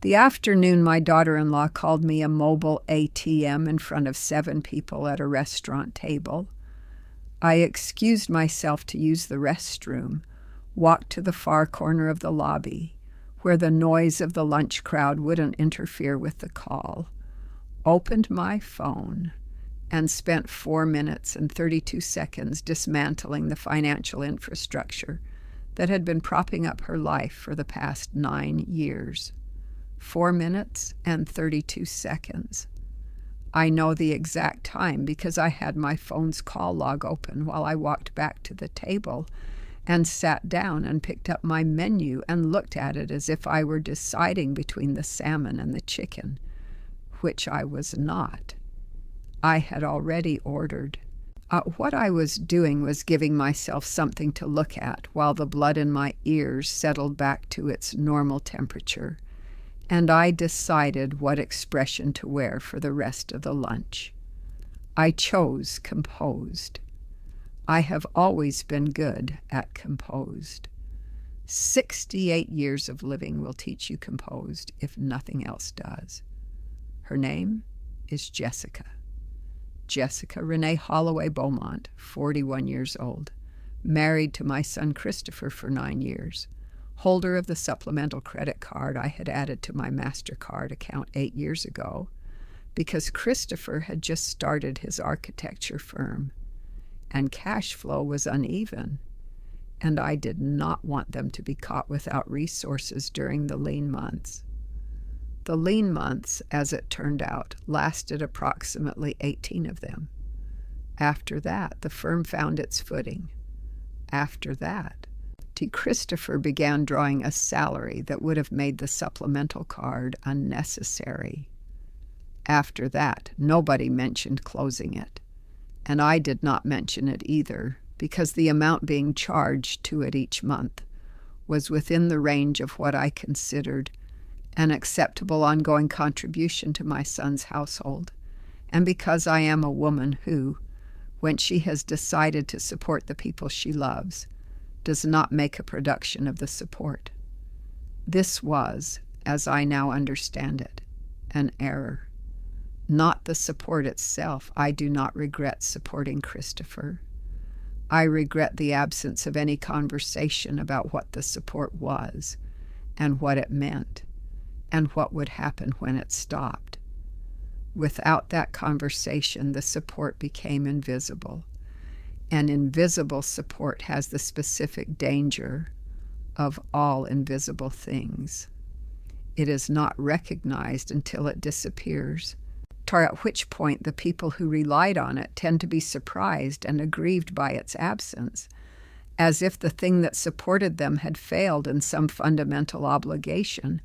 The afternoon my daughter-in-law called me a mobile ATM in front of 7 people at a restaurant table. I excused myself to use the restroom, walked to the far corner of the lobby, where the noise of the lunch crowd wouldn't interfere with the call, opened my phone, and spent 4 minutes and 32 seconds dismantling the financial infrastructure that had been propping up her life for the past 9 years. 4 minutes and 32 seconds. I know the exact time because I had my phone's call log open while I walked back to the table and sat down and picked up my menu and looked at it as if I were deciding between the salmon and the chicken, which I was not. I had already ordered. What I was doing was giving myself something to look at while the blood in my ears settled back to its normal temperature, and I decided what expression to wear for the rest of the lunch. I chose composed. I have always been good at composed. 68 years of living will teach you composed if nothing else does. Her name is Jessica. Jessica Renee Holloway Beaumont, 41 years old, married to my son Christopher for 9 years, holder of the supplemental credit card I had added to my MasterCard account 8 years ago because Christopher had just started his architecture firm, and cash flow was uneven, and I did not want them to be caught without resources during the lean months. The lean months, as it turned out, lasted approximately 18 of them. After that, the firm found its footing. After that, Christopher began drawing a salary that would have made the supplemental card unnecessary. After that, nobody mentioned closing it, and I did not mention it either because the amount being charged to it each month was within the range of what I considered an acceptable ongoing contribution to my son's household, and because I am a woman who, when she has decided to support the people she loves, does not make a production of the support. This was, as I now understand it, an error. Not the support itself. I do not regret supporting Christopher. I regret the absence of any conversation about what the support was and what it meant, and what would happen when it stopped. Without that conversation, the support became invisible, and invisible support has the specific danger of all invisible things. It is not recognized until it disappears, at which point the people who relied on it tend to be surprised and aggrieved by its absence, as if the thing that supported them had failed in some fundamental obligation,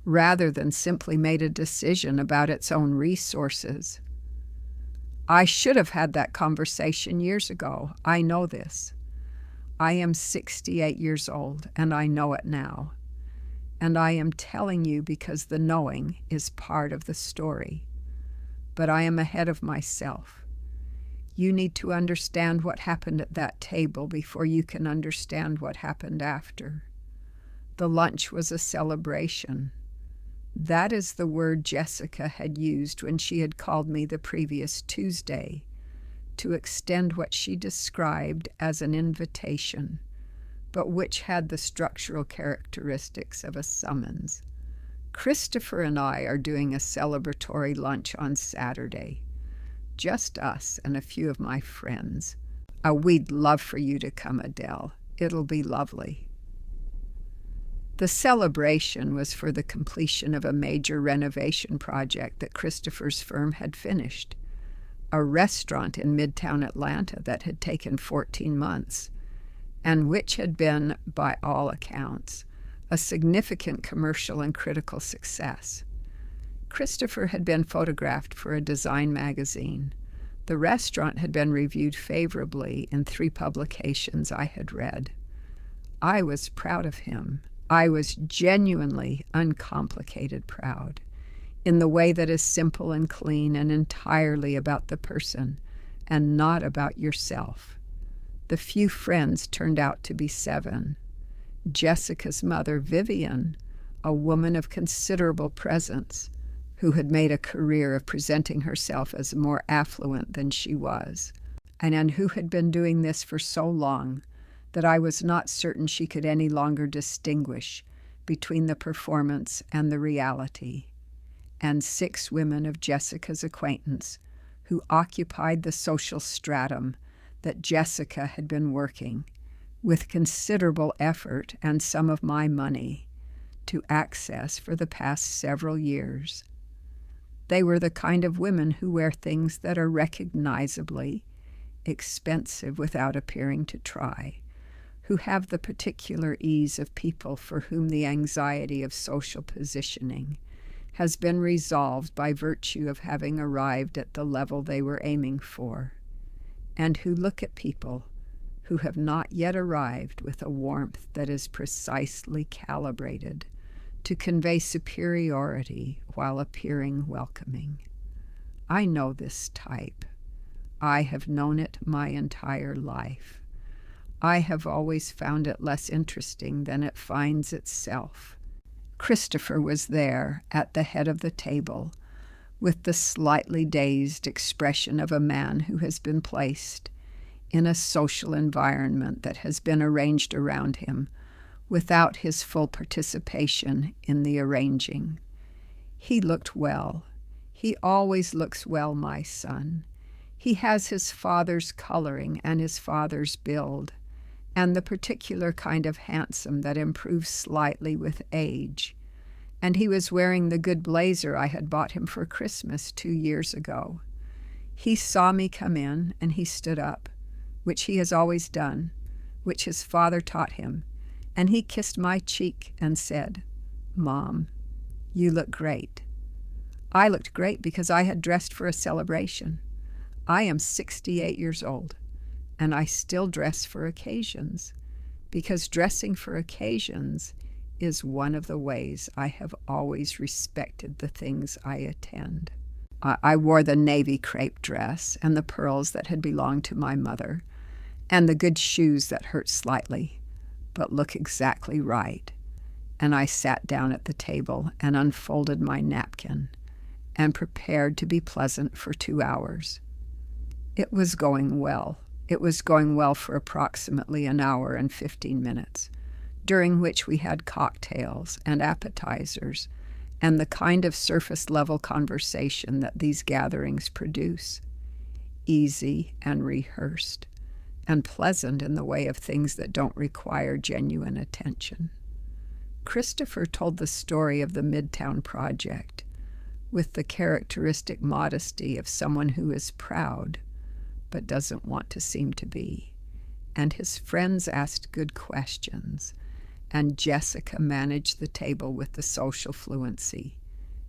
rather than simply made a decision about its own resources. I should have had that conversation years ago. I know this. I am 68 years old, and I know it now. And I am telling you because the knowing is part of the story. But I am ahead of myself. You need to understand what happened at that table before you can understand what happened after. The lunch was a celebration. That is the word Jessica had used when she had called me the previous Tuesday to extend what she described as an invitation, but which had the structural characteristics of a summons. Christopher and I are doing a celebratory lunch on Saturday. Just us and a few of my friends. We'd love for you to come, Adele. It'll be lovely. The celebration was for the completion of a major renovation project that Christopher's firm had finished, a restaurant in Midtown Atlanta that had taken 14 months, and which had been, by all accounts, a significant commercial and critical success. Christopher had been photographed for a design magazine. The restaurant had been reviewed favorably in 3 publications I had read. I was proud of him. I was genuinely uncomplicated proud, in the way that is simple and clean and entirely about the person and not about yourself. The few friends turned out to be 7. Jessica's mother, Vivian, a woman of considerable presence who had made a career of presenting herself as more affluent than she was, and who had been doing this for so long that I was not certain she could any longer distinguish between the performance and the reality, and 6 women of Jessica's acquaintance who occupied the social stratum that Jessica had been working, with considerable effort and some of my money, to access for the past several years. They were the kind of women who wear things that are recognizably expensive without appearing to try, who have the particular ease of people for whom the anxiety of social positioning has been resolved by virtue of having arrived at the level they were aiming for, and who look at people who have not yet arrived with a warmth that is precisely calibrated to convey superiority while appearing welcoming. I know this type. I have known it my entire life. I have always found it less interesting than it finds itself. Christopher was there at the head of the table, with the slightly dazed expression of a man who has been placed in a social environment that has been arranged around him without his full participation in the arranging. He looked well. He always looks well, my son. He has his father's coloring and his father's build, and the particular kind of handsome that improves slightly with age. And he was wearing the good blazer I had bought him for Christmas 2 years ago. He saw me come in, and he stood up, which he has always done, which his father taught him, and he kissed my cheek and said, "Mom, you look great." I looked great because I had dressed for a celebration. I am 68 years old, and I still dress for occasions, because dressing for occasions is one of the ways I have always respected the things I attend. I wore the navy crepe dress and the pearls that had belonged to my mother, and the good shoes that hurt slightly, but look exactly right. And I sat down at the table and unfolded my napkin and prepared to be pleasant for 2 hours. It was going well. It was going well for approximately an hour and 15 minutes, during which we had cocktails and appetizers and the kind of surface-level conversation that these gatherings produce, easy and rehearsed, and pleasant in the way of things that don't require genuine attention. Christopher told the story of the Midtown Project with the characteristic modesty of someone who is proud but doesn't want to seem to be, and his friends asked good questions, and Jessica managed the table with the social fluency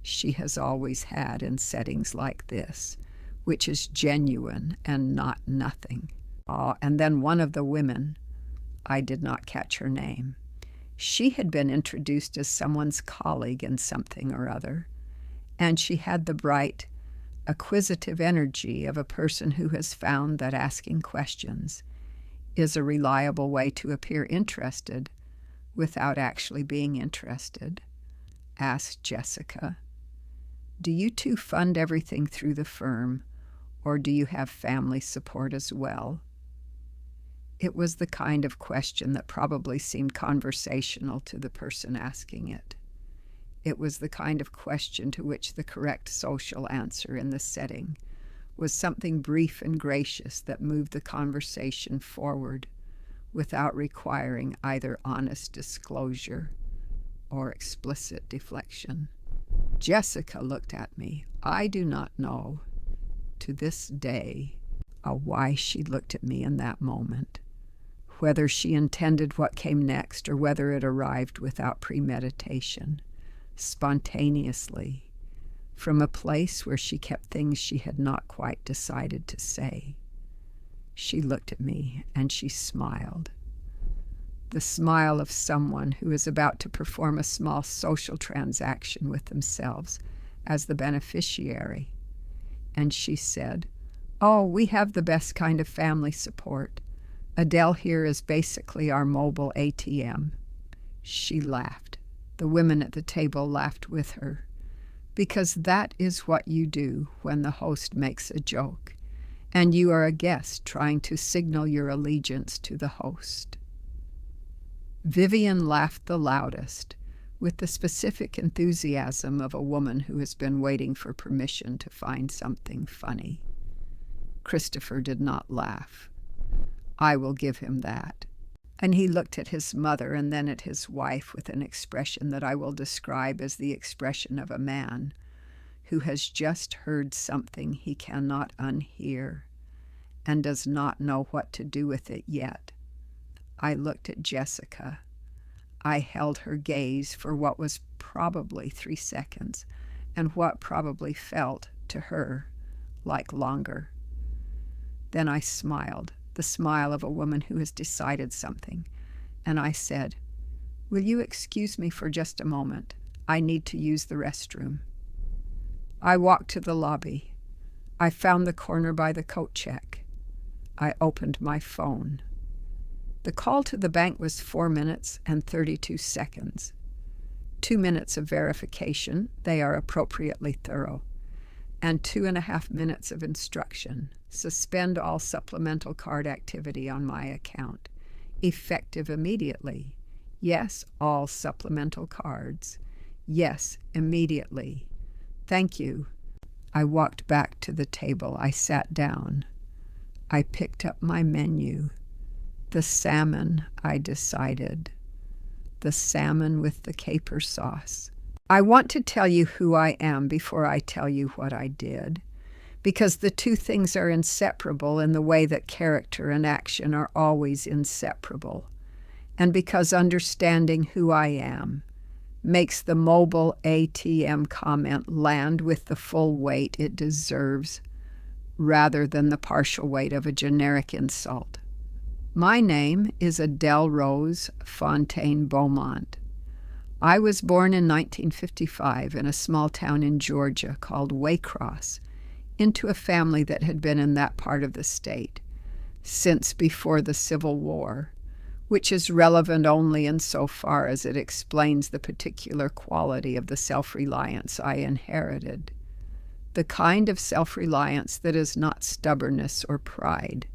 she has always had in settings like this, which is genuine and not nothing. And then one of the women, I did not catch her name, she had been introduced as someone's colleague in something or other, and she had the bright, acquisitive energy of a person who has found that asking questions is a reliable way to appear interested without actually being interested. Asked Jessica, "Do you two fund everything through the firm, or do you have family support as well?" It was the kind of question that probably seemed conversational to the person asking it. It was the kind of question to which the correct social answer in the setting was something brief and gracious that moved the conversation forward without requiring either honest disclosure or explicit deflection. Jessica looked at me. I do not know, to this day, why she looked at me in that moment, whether she intended what came next or whether it arrived without premeditation, spontaneously, from a place where she kept things she had not quite decided to say. She looked at me and she smiled. The smile of someone who is about to perform a small social transaction with themselves as the beneficiary. And she said, "Oh, we have the best kind of family support. Adele here is basically our mobile ATM." She laughed. The women at the table laughed with her, because that is what you do when the host makes a joke, and you are a guest trying to signal your allegiance to the host. Vivian laughed the loudest, with the specific enthusiasm of a woman who has been waiting for permission to find something funny. Christopher did not laugh. I will give him that. And he looked at his mother and then at his wife with an expression that I will describe as the expression of a man who has just heard something he cannot unhear and does not know what to do with it yet. I looked at Jessica. I held her gaze for what was probably 3 seconds, and what probably felt to her like longer. Then I smiled, the smile of a woman who has decided something, and I said, "Will you excuse me for just a moment? I need to use the restroom." I walked to the lobby. I found the corner by the coat check. I opened my phone. The call to the bank was 4 minutes and 32 seconds. 2 minutes of verification, they are appropriately thorough, and 2.5 minutes of instruction. Suspend all supplemental card activity on my account. Effective immediately. Yes, all supplemental cards. Yes, immediately. Thank you. I walked back to the table. I sat down. I picked up my menu. The salmon, I decided. The salmon with the caper sauce. I want to tell you who I am before I tell you what I did, because the two things are inseparable in the way that character and action are always inseparable, and because understanding who I am makes the mobile ATM comment land with the full weight it deserves, rather than the partial weight of a generic insult. My name is Adele Rose Fontaine Beaumont. I was born in 1955 in a small town in Georgia called Waycross, into a family that had been in that part of the state since before the Civil War, which is relevant only insofar as it explains the particular quality of the self-reliance I inherited, the kind of self-reliance that is not stubbornness or pride,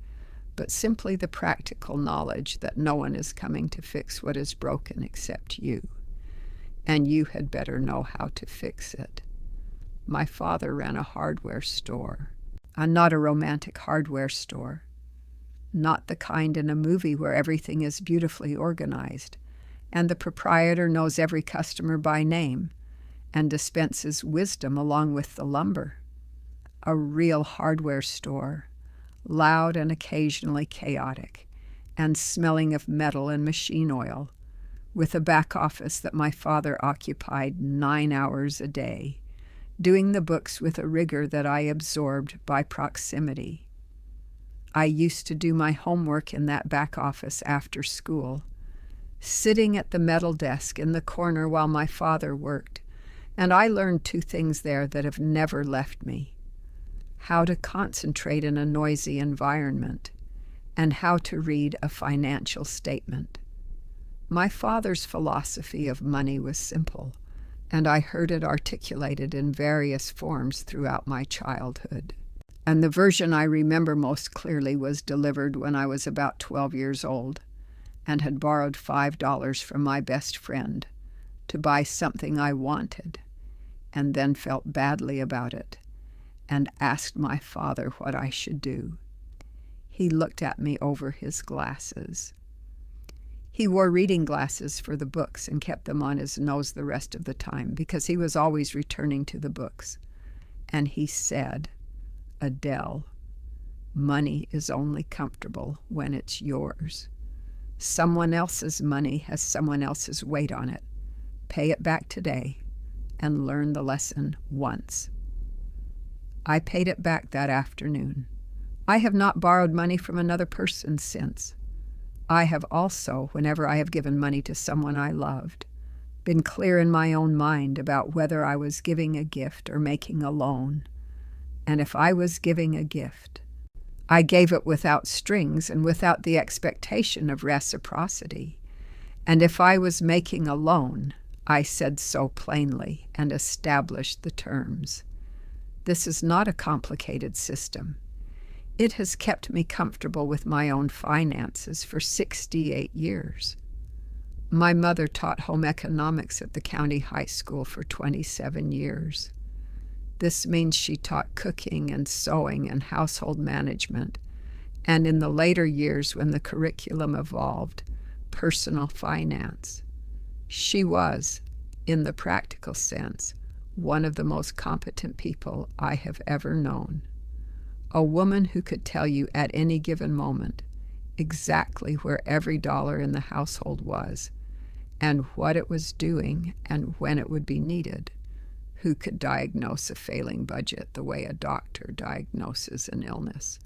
but simply the practical knowledge that no one is coming to fix what is broken except you, and you had better know how to fix it. My father ran a hardware store, not a romantic hardware store, not the kind in a movie where everything is beautifully organized, and the proprietor knows every customer by name and dispenses wisdom along with the lumber. A real hardware store, loud and occasionally chaotic, and smelling of metal and machine oil, with a back office that my father occupied 9 hours a day, doing the books with a rigor that I absorbed by proximity. I used to do my homework in that back office after school, sitting at the metal desk in the corner while my father worked, and I learned 2 things there that have never left me: how to concentrate in a noisy environment, and how to read a financial statement. My father's philosophy of money was simple, and I heard it articulated in various forms throughout my childhood. And the version I remember most clearly was delivered when I was about 12 years old and had borrowed $5 from my best friend to buy something I wanted, and then felt badly about it and asked my father what I should do. He looked at me over his glasses. He wore reading glasses for the books and kept them on his nose the rest of the time because he was always returning to the books. And he said, "Adele, money is only comfortable when it's yours. Someone else's money has someone else's weight on it. Pay it back today and learn the lesson once." I paid it back that afternoon. I have not borrowed money from another person since. I have also, whenever I have given money to someone I loved, been clear in my own mind about whether I was giving a gift or making a loan. And if I was giving a gift, I gave it without strings and without the expectation of reciprocity. And if I was making a loan, I said so plainly and established the terms. This is not a complicated system. It has kept me comfortable with my own finances for 68 years. My mother taught home economics at the county high school for 27 years. This means she taught cooking and sewing and household management, and in the later years when the curriculum evolved, personal finance. She was, in the practical sense, one of the most competent people I have ever known. A woman who could tell you at any given moment exactly where every dollar in the household was, and what it was doing and when it would be needed, who could diagnose a failing budget the way a doctor diagnoses an illness,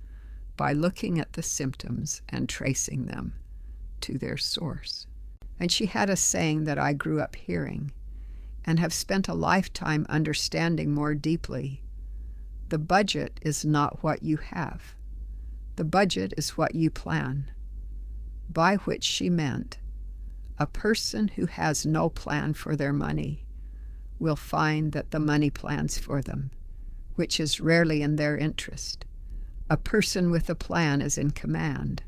by looking at the symptoms and tracing them to their source. And she had a saying that I grew up hearing and have spent a lifetime understanding more deeply. The budget is not what you have. The budget is what you plan. By which she meant, a person who has no plan for their money will find that the money plans for them, which is rarely in their interest. A person with a plan is in command.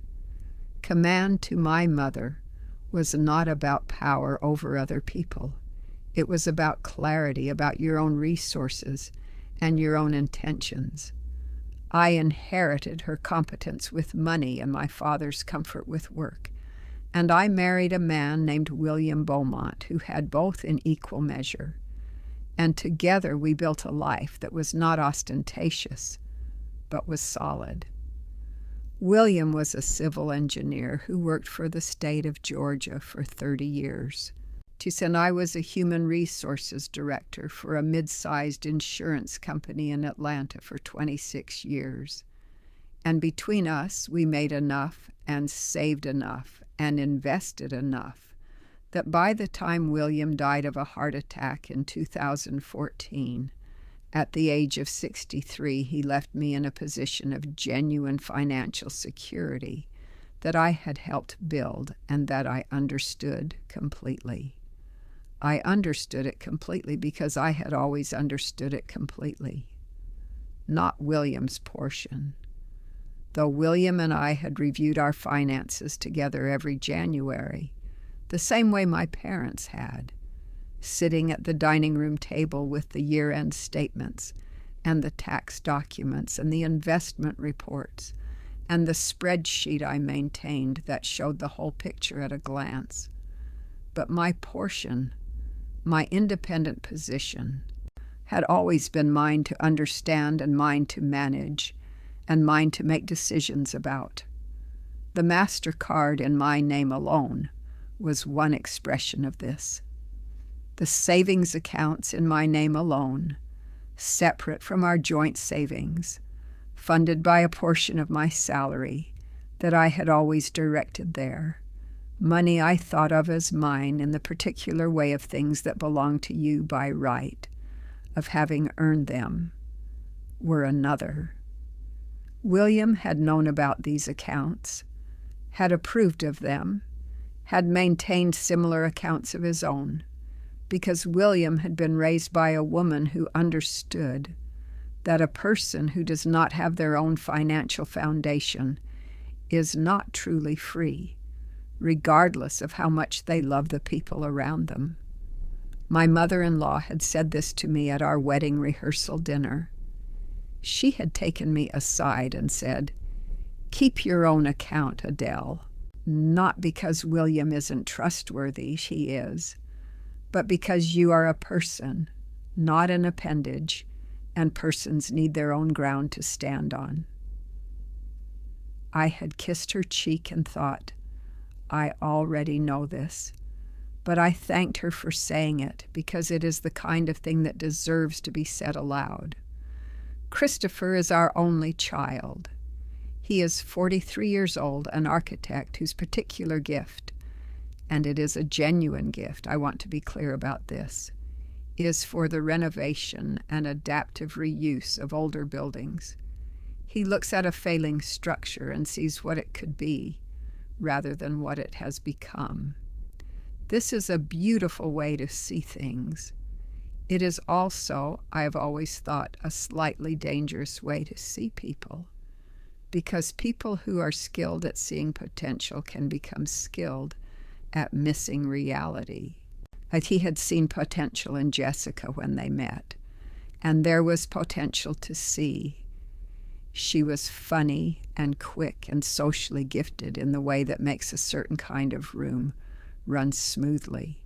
Command to my mother was not about power over other people. It was about clarity, about your own resources and your own intentions. I inherited her competence with money and my father's comfort with work, and I married a man named William Beaumont who had both in equal measure, and together we built a life that was not ostentatious, but was solid. William was a civil engineer who worked for the state of Georgia for 30 years. And I was a human resources director for a mid-sized insurance company in Atlanta for 26 years. And between us, we made enough and saved enough and invested enough that by the time William died of a heart attack in 2014, at the age of 63, he left me in a position of genuine financial security that I had helped build and that I understood completely. I understood it completely because I had always understood it completely, not William's portion. Though William and I had reviewed our finances together every January, the same way my parents had, sitting at the dining room table with the year-end statements and the tax documents and the investment reports and the spreadsheet I maintained that showed the whole picture at a glance. But my portion, my independent position, had always been mine to understand and mine to manage and mine to make decisions about. The MasterCard in my name alone was one expression of this. The savings accounts in my name alone, separate from our joint savings, funded by a portion of my salary that I had always directed there, money I thought of as mine in the particular way of things that belong to you by right, of having earned them, were another. William had known about these accounts, had approved of them, had maintained similar accounts of his own, because William had been raised by a woman who understood that a person who does not have their own financial foundation is not truly free, regardless of how much they love the people around them. My mother-in-law had said this to me at our wedding rehearsal dinner. She had taken me aside and said, "Keep your own account, Adele, not because William isn't trustworthy, he is, but because you are a person, not an appendage, and persons need their own ground to stand on." I had kissed her cheek and thought, I already know this, but I thanked her for saying it because it is the kind of thing that deserves to be said aloud. Christopher is our only child. He is 43 years old, an architect whose particular gift, and it is a genuine gift, I want to be clear about this, is for the renovation and adaptive reuse of older buildings. He looks at a failing structure and sees what it could be, rather than what it has become. This is a beautiful way to see things. It is also, I have always thought, a slightly dangerous way to see people, because people who are skilled at seeing potential can become skilled at missing reality. That he had seen potential in Jessica when they met, and there was potential to see. She was funny and quick and socially gifted in the way that makes a certain kind of room run smoothly.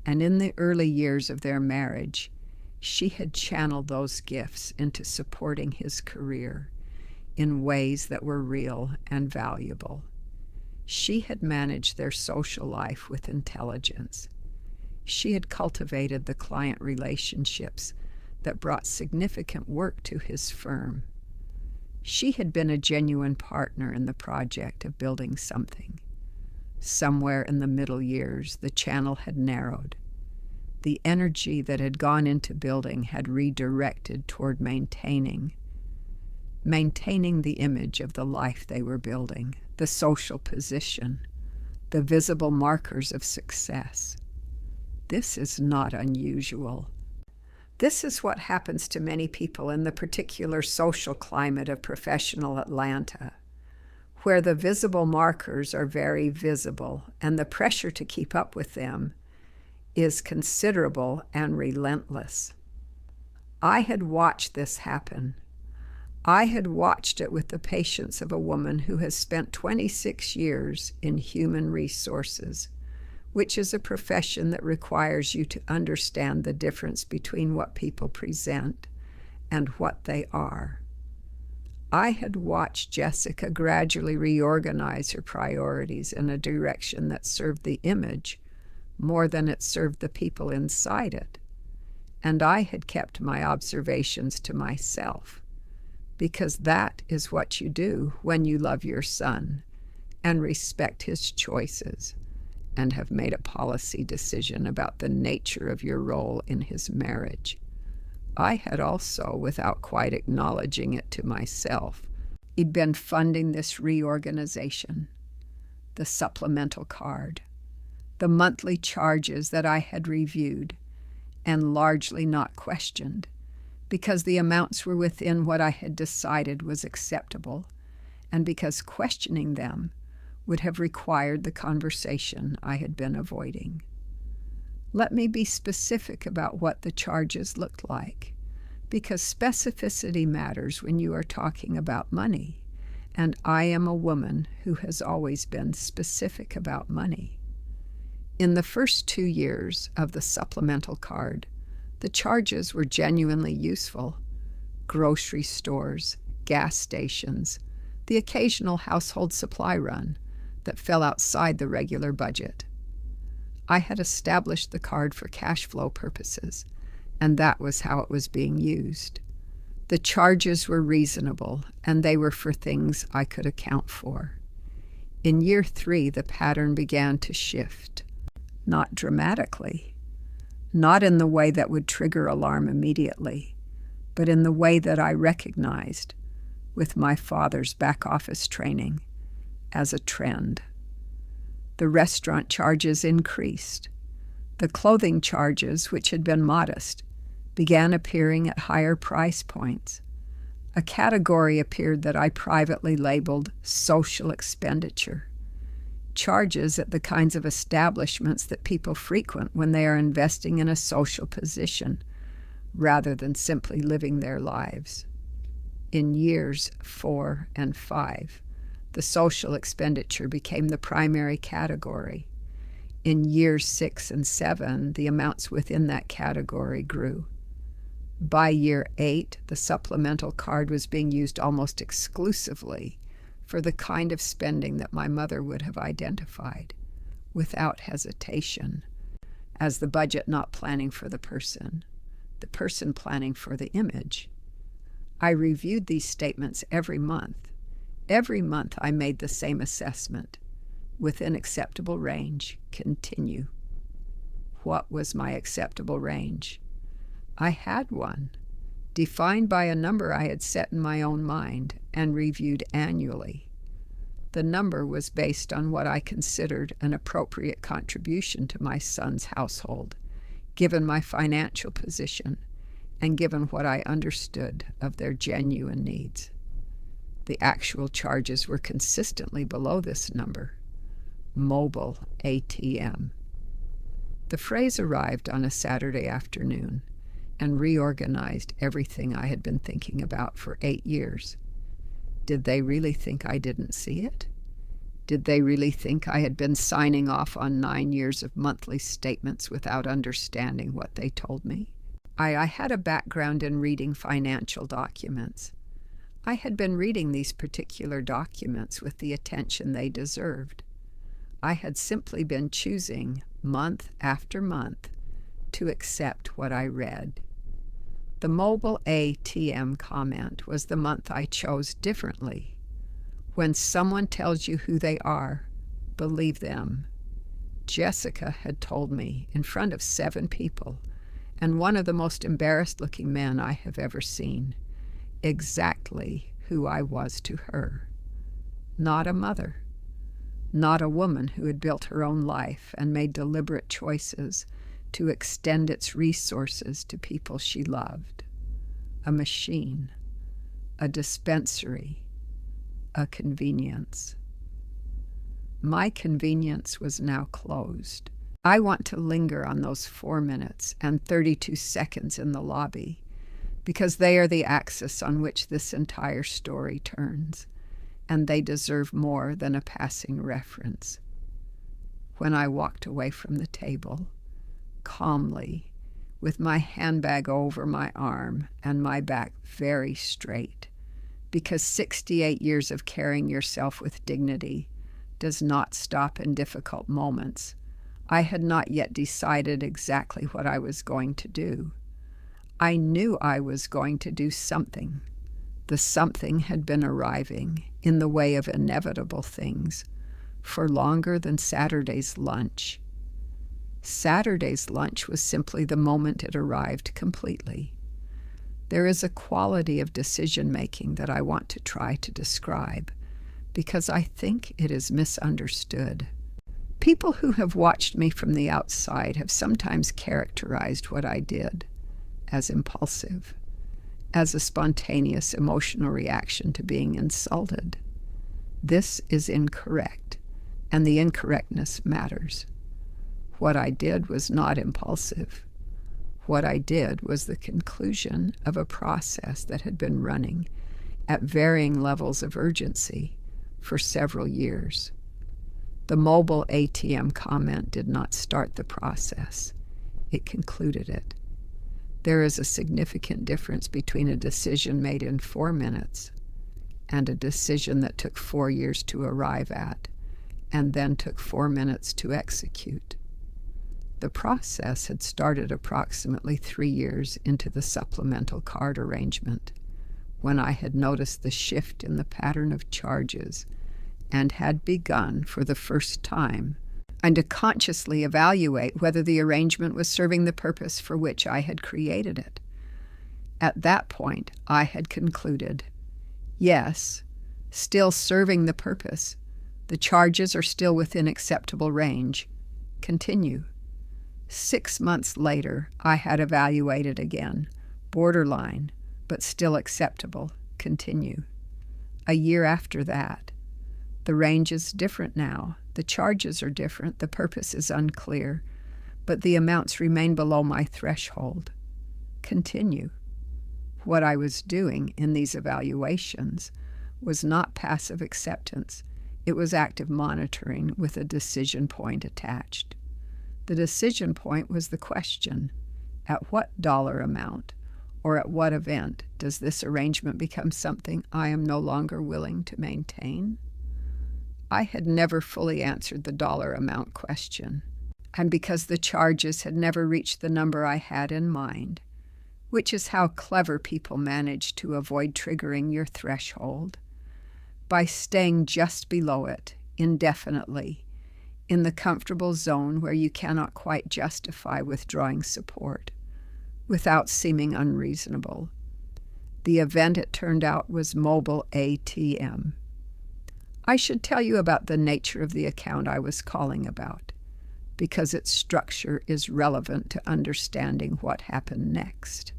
And in the early years of their marriage, she had channeled those gifts into supporting his career in ways that were real and valuable. She had managed their social life with intelligence. She had cultivated the client relationships that brought significant work to his firm. She had been a genuine partner in the project of building something. Somewhere in the middle years, the channel had narrowed. The energy that had gone into building had redirected toward maintaining the image of the life they were building, the social position, the visible markers of success. This is not unusual. This is what happens to many people in the particular social climate of professional Atlanta, where the visible markers are very visible and the pressure to keep up with them is considerable and relentless. I had watched this happen. I had watched it with the patience of a woman who has spent 26 years in human resources, which is a profession that requires you to understand the difference between what people present and what they are. I had watched Jessica gradually reorganize her priorities in a direction that served the image more than it served the people inside it, and I had kept my observations to myself, because that is what you do when you love your son and respect his choices, and have made a policy decision about the nature of your role in his marriage. I had also, without quite acknowledging it to myself, been funding this reorganization, the supplemental card, the monthly charges that I had reviewed and largely not questioned, because the amounts were within what I had decided was acceptable, and because questioning them would have required the conversation I had been avoiding. Let me be specific about what the charges looked like, because specificity matters when you are talking about money, and I am a woman who has always been specific about money. In the first 2 years of the supplemental card, the charges were genuinely useful. Grocery stores, gas stations, the occasional household supply run that fell outside the regular budget. I had established the card for cash flow purposes, and that was how it was being used. The charges were reasonable, and they were for things I could account for. In year 3, the pattern began to shift. Not dramatically, not in the way that would trigger alarm immediately, but in the way that I recognized, with my father's back office training, as a trend. The restaurant charges increased. The clothing charges, which had been modest, began appearing at higher price points. A category appeared that I privately labeled social expenditure. Charges at the kinds of establishments that people frequent when they are investing in a social position, rather than simply living their lives. In years 4 and 5, the social expenditure became the primary category. In years 6 and 7, the amounts within that category grew. By year 8, the supplemental card was being used almost exclusively for the kind of spending that my mother would have identified, without hesitation, as the budget not planning for the person planning for the image. I reviewed these statements every month. Every month I made the same assessment. Within acceptable range, continue. What was my acceptable range? I had one, defined by a number I had set in my own mind and reviewed annually. The number was based on what I considered an appropriate contribution to my son's household, given my financial position and given what I understood of their genuine needs. The actual charges were consistently below this number. Mobile ATM. The phrase arrived on a Saturday afternoon and reorganized everything I had been thinking about for 8 years. Did they really think I didn't see it? Did they really think I had been signing off on 9 years of monthly statements without understanding what they told me? I had a background in reading financial documents. I had been reading these particular documents with the attention they deserved. I had simply been choosing, month after month, to accept what I read. The mobile ATM comment was the month I chose differently. When someone tells you who they are, believe them. Jessica had told me in front of 7 people, and one of the most embarrassed-looking men I have ever seen, exactly who I was to her. Not a mother. Not a woman who had built her own life and made deliberate choices to extend its resources to people she loved. A machine. A dispensary. A convenience. My convenience was now closed. I want to linger on those 4 minutes and 32 seconds in the lobby, because they are the axis on which this entire story turns, and they deserve more than a passing reference. When I walked away from the table, calmly, with my handbag over my arm and my back very straight, because 68 years of carrying yourself with dignity does not stop in difficult moments, I had not yet decided exactly what I was going to do. I knew I was going to do something. The something had been arriving in the way of inevitable things for longer than Saturday's lunch. Saturday's lunch was simply the moment it arrived completely. There is a quality of decision-making that I want to try to describe, because I think it is misunderstood. People who have watched me from the outside have sometimes characterized what I did as impulsive, as a spontaneous emotional reaction to being insulted. This is incorrect, and the incorrectness matters. What I did was not impulsive. What I did was the conclusion of a process that had been running at varying levels of urgency for several years. The mobile ATM comment did not start the process. It concluded it. There is a significant difference between a decision made in 4 minutes and a decision that took 4 years to arrive at and then took 4 minutes to execute. The process had started approximately 3 years into the supplemental card arrangement, when I had noticed the shift in the pattern of charges and had begun for the first time and to consciously evaluate whether the arrangement was serving the purpose for which I had created it. At that point, I had concluded, yes, still serving the purpose. The charges are still within acceptable range. Continue. 6 months later, I had evaluated again. Borderline, but still acceptable. Continue. A year after that. The range is different now. The charges are different. The purpose is unclear, but the amounts remain below my threshold. Continue. What I was doing in these evaluations was not passive acceptance. It was active monitoring with a decision point attached. The decision point was the question: at what dollar amount or at what event does this arrangement become something I am no longer willing to maintain? I had never fully answered the dollar amount question, and because the charges had never reached the number I had in mind, which is how clever people manage to avoid triggering your threshold, by staying just below it indefinitely, in the comfortable zone where you cannot quite justify withdrawing support, without seeming unreasonable. The event, it turned out, was mobile ATM. I should tell you about the nature of the account I was calling about, because its structure is relevant to understanding what happened next.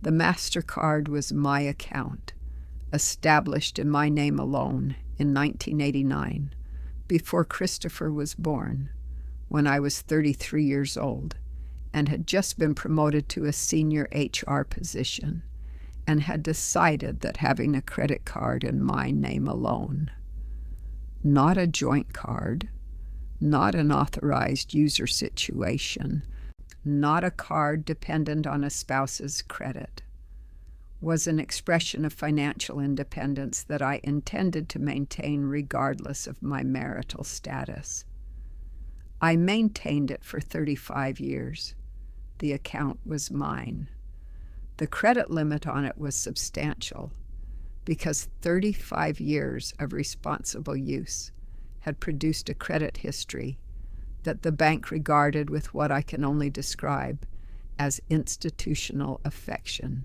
The MasterCard was my account, established in my name alone in 1989, before Christopher was born, when I was 33 years old and had just been promoted to a senior HR position and had decided that having a credit card in my name alone, not a joint card, not an authorized user situation, not a card dependent on a spouse's credit, was an expression of financial independence that I intended to maintain regardless of my marital status. I maintained it for 35 years. The account was mine. The credit limit on it was substantial because 35 years of responsible use had produced a credit history that the bank regarded with what I can only describe as institutional affection.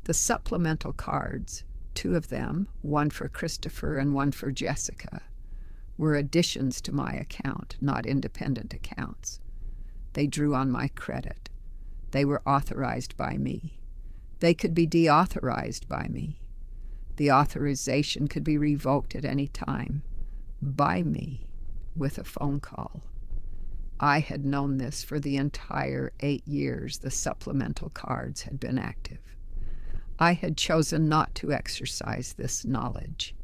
The supplemental cards, 2 of them, one for Christopher and one for Jessica, were additions to my account, not independent accounts. They drew on my credit. They were authorized by me. They could be deauthorized by me. The authorization could be revoked at any time by me with a phone call. I had known this for the entire 8 years the supplemental cards had been active. I had chosen not to exercise this knowledge.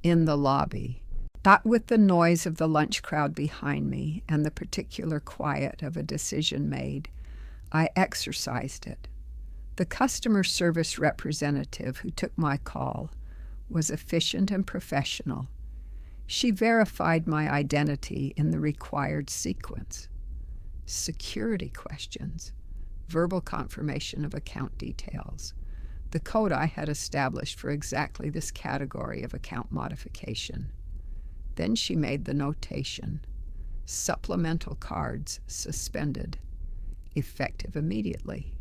In the lobby, not with the noise of the lunch crowd behind me and the particular quiet of a decision made, I exercised it. The customer service representative who took my call was efficient and professional. She verified my identity in the required sequence. Security questions, verbal confirmation of account details, the code I had established for exactly this category of account modification. Then she made the notation, supplemental cards suspended, effective immediately.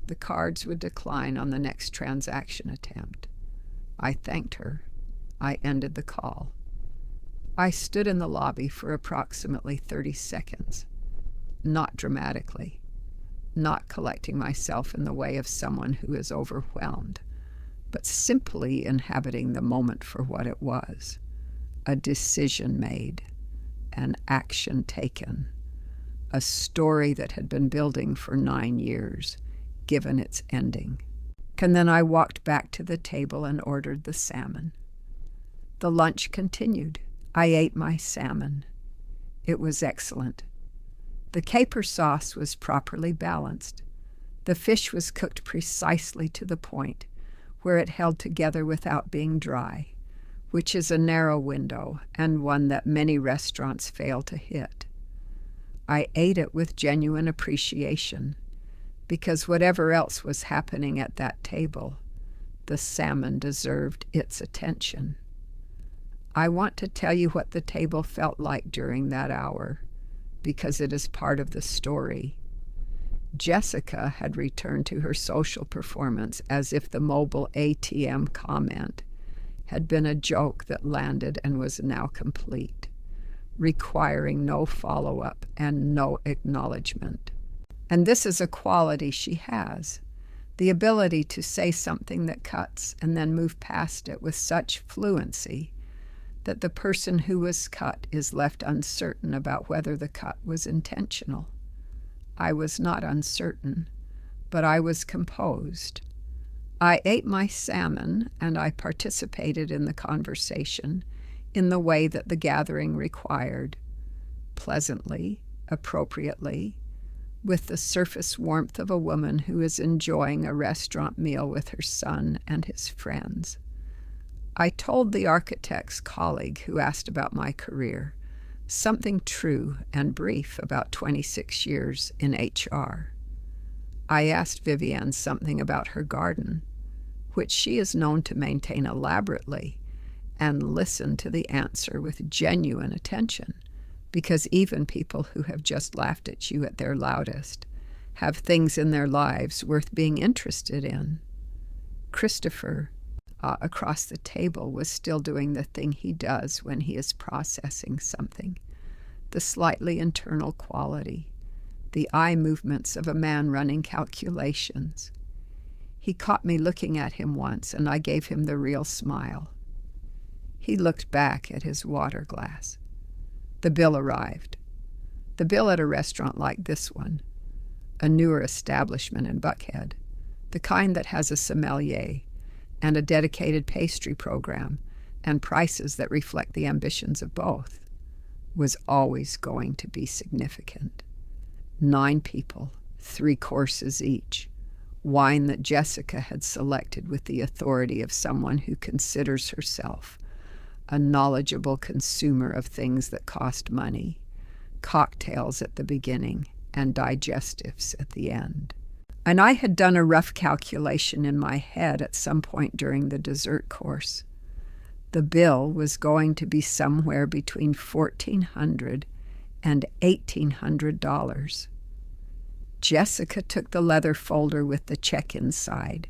The cards would decline on the next transaction attempt. I thanked her. I ended the call. I stood in the lobby for approximately 30 seconds, not dramatically, not collecting myself in the way of someone who is overwhelmed, but simply inhabiting the moment for what it was, a decision made, an action taken, a story that had been building for 9 years, given its ending. And then I walked back to the table and ordered the salmon. The lunch continued. I ate my salmon. It was excellent. The caper sauce was properly balanced. The fish was cooked precisely to the point, where it held together without being dry, which is a narrow window and one that many restaurants fail to hit. I ate it with genuine appreciation, because whatever else was happening at that table, the salmon deserved its attention. I want to tell you what the table felt like during that hour, because it is part of the story. Jessica had returned to her social performance as if the mobile ATM comment had been a joke that landed and was now complete, requiring no follow-up and no acknowledgement. And this is a quality she has, the ability to say something that cuts and then move past it with such fluency that the person who was cut is left uncertain about whether the cut was intentional. I was not uncertain, but I was composed. I ate my salmon, and I participated in the conversation in the way that the gathering required, pleasantly, appropriately, with the surface warmth of a woman who is enjoying a restaurant meal with her son and his friends. I told the architect's colleague who asked about my career something true and brief about 26 years in HR. I asked Vivienne something about her garden, which she is known to maintain elaborately, and listened to the answer with genuine attention, because even people who have just laughed at you at their loudest have things in their lives worth being interested in. Christopher, across the table was still doing the thing he does when he is processing something, the slightly internal quality, the eye movements of a man running calculations. He caught me looking at him once, and I gave him the real smile. He looked back at his water glass. The bill arrived. The bill at a restaurant like this one, a newer establishment in Buckhead, the kind that has a sommelier and a dedicated pastry program and prices that reflect the ambitions of both, was always going to be significant. 9 people, 3 courses each, wine that Jessica had selected with the authority of someone who considers herself a knowledgeable consumer of things that cost money, cocktails at the beginning and digestives at the end. And I had done a rough calculation in my head at some point during the dessert course. The bill was going to be somewhere between $1,400 and $1,800. Jessica took the leather folder with the check inside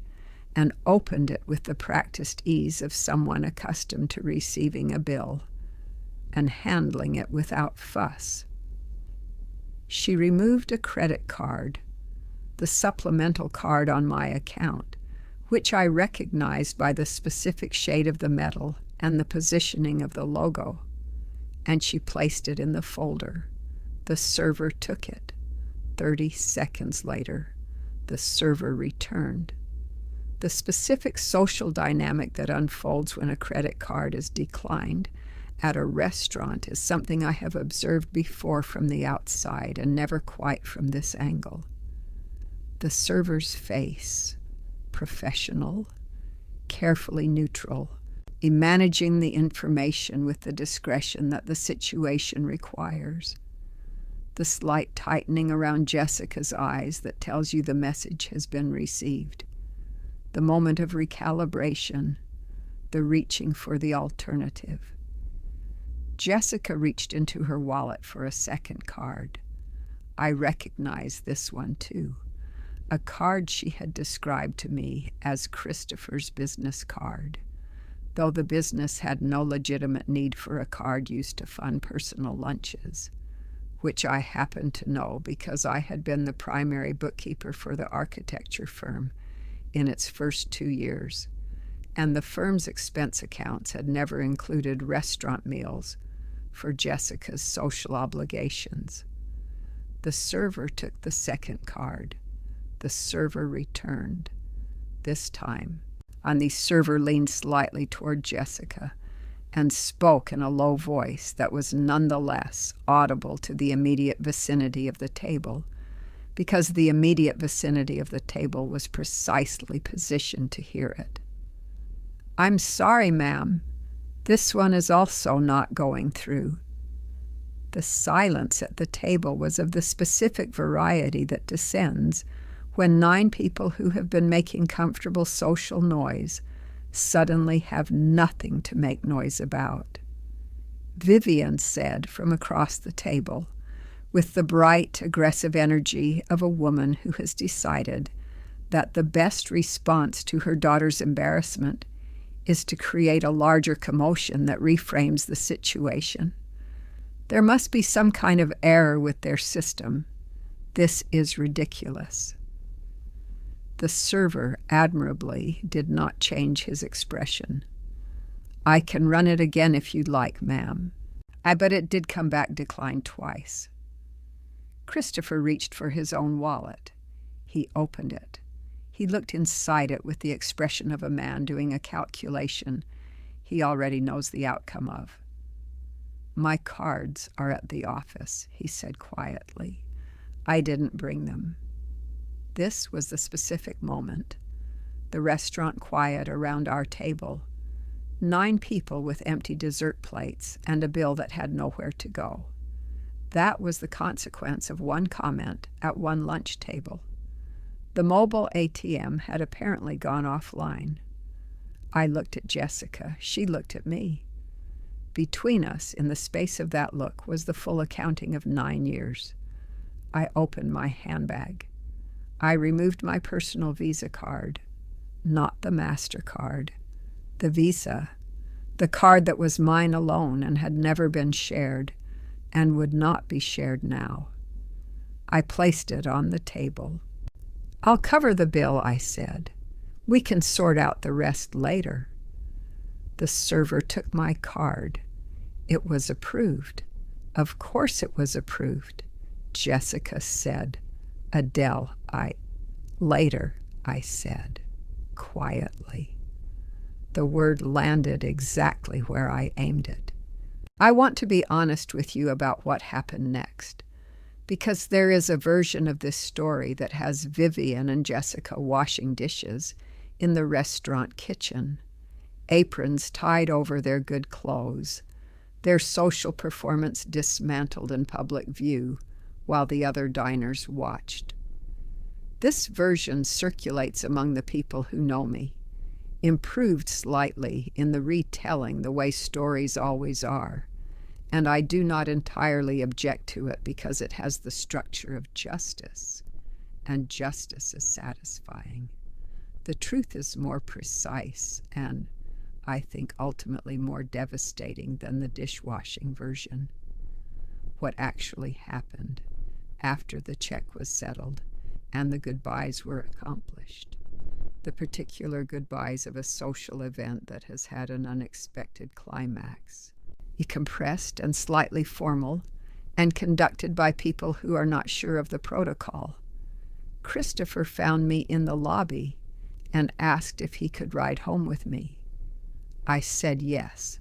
and opened it with the practiced ease of someone accustomed to receiving a bill and handling it without fuss. She removed a credit card, the supplemental card on my account, which I recognized by the specific shade of the metal and the positioning of the logo, and she placed it in the folder. The server took it. 30 seconds later, the server returned. The specific social dynamic that unfolds when a credit card is declined at a restaurant is something I have observed before from the outside and never quite from this angle. The server's face, professional, carefully neutral, managing the information with the discretion that the situation requires. The slight tightening around Jessica's eyes that tells you the message has been received. The moment of recalibration, the reaching for the alternative. Jessica reached into her wallet for a second card. I recognized this one too, a card she had described to me as Christopher's business card, though the business had no legitimate need for a card used to fund personal lunches, which I happened to know because I had been the primary bookkeeper for the architecture firm in its first 2 years, and the firm's expense accounts had never included restaurant meals for Jessica's social obligations. The server took the second card. The server returned. This time, and the server leaned slightly toward Jessica and spoke in a low voice that was nonetheless audible to the immediate vicinity of the table, because the immediate vicinity of the table was precisely positioned to hear it. "I'm sorry, ma'am. This one is also not going through." The silence at the table was of the specific variety that descends when 9 people who have been making comfortable social noise suddenly have nothing to make noise about. Vivian said from across the table, with the bright, aggressive energy of a woman who has decided that the best response to her daughter's embarrassment is to create a larger commotion that reframes the situation. There must be some kind of error with their system. This is ridiculous. The server admirably did not change his expression. "I can run it again if you'd like, ma'am." But it did come back declined twice. Christopher reached for his own wallet. He opened it. He looked inside it with the expression of a man doing a calculation he already knows the outcome of. "My cards are at the office," he said quietly. "I didn't bring them." This was the specific moment. The restaurant quiet around our table. 9 people with empty dessert plates and a bill that had nowhere to go. That was the consequence of one comment at one lunch table. The mobile ATM had apparently gone offline. I looked at Jessica. She looked at me. Between us, in the space of that look, was the full accounting of 9 years. I opened my handbag. I removed my personal Visa card, not the MasterCard, The visa, the card that was mine alone and had never been shared and would not be shared now. I placed it on the table. "I'll cover the bill," I said. "We can sort out the rest later." The server took my card. It was approved. Of course it was approved. Jessica said. "Adele, Later," I said, quietly. The word landed exactly where I aimed it. I want to be honest with you about what happened next, because there is a version of this story that has Vivian and Jessica washing dishes in the restaurant kitchen, aprons tied over their good clothes, their social performance dismantled in public view while the other diners watched. This version circulates among the people who know me, improved slightly in the retelling the way stories always are, and I do not entirely object to it because it has the structure of justice, and justice is satisfying. The truth is more precise and, I think, ultimately more devastating than the dishwashing version. What actually happened after the check was settled and the goodbyes were accomplished, the particular goodbyes of a social event that has had an unexpected climax, compressed and slightly formal, and conducted by people who are not sure of the protocol. Christopher found me in the lobby and asked if he could ride home with me. I said yes.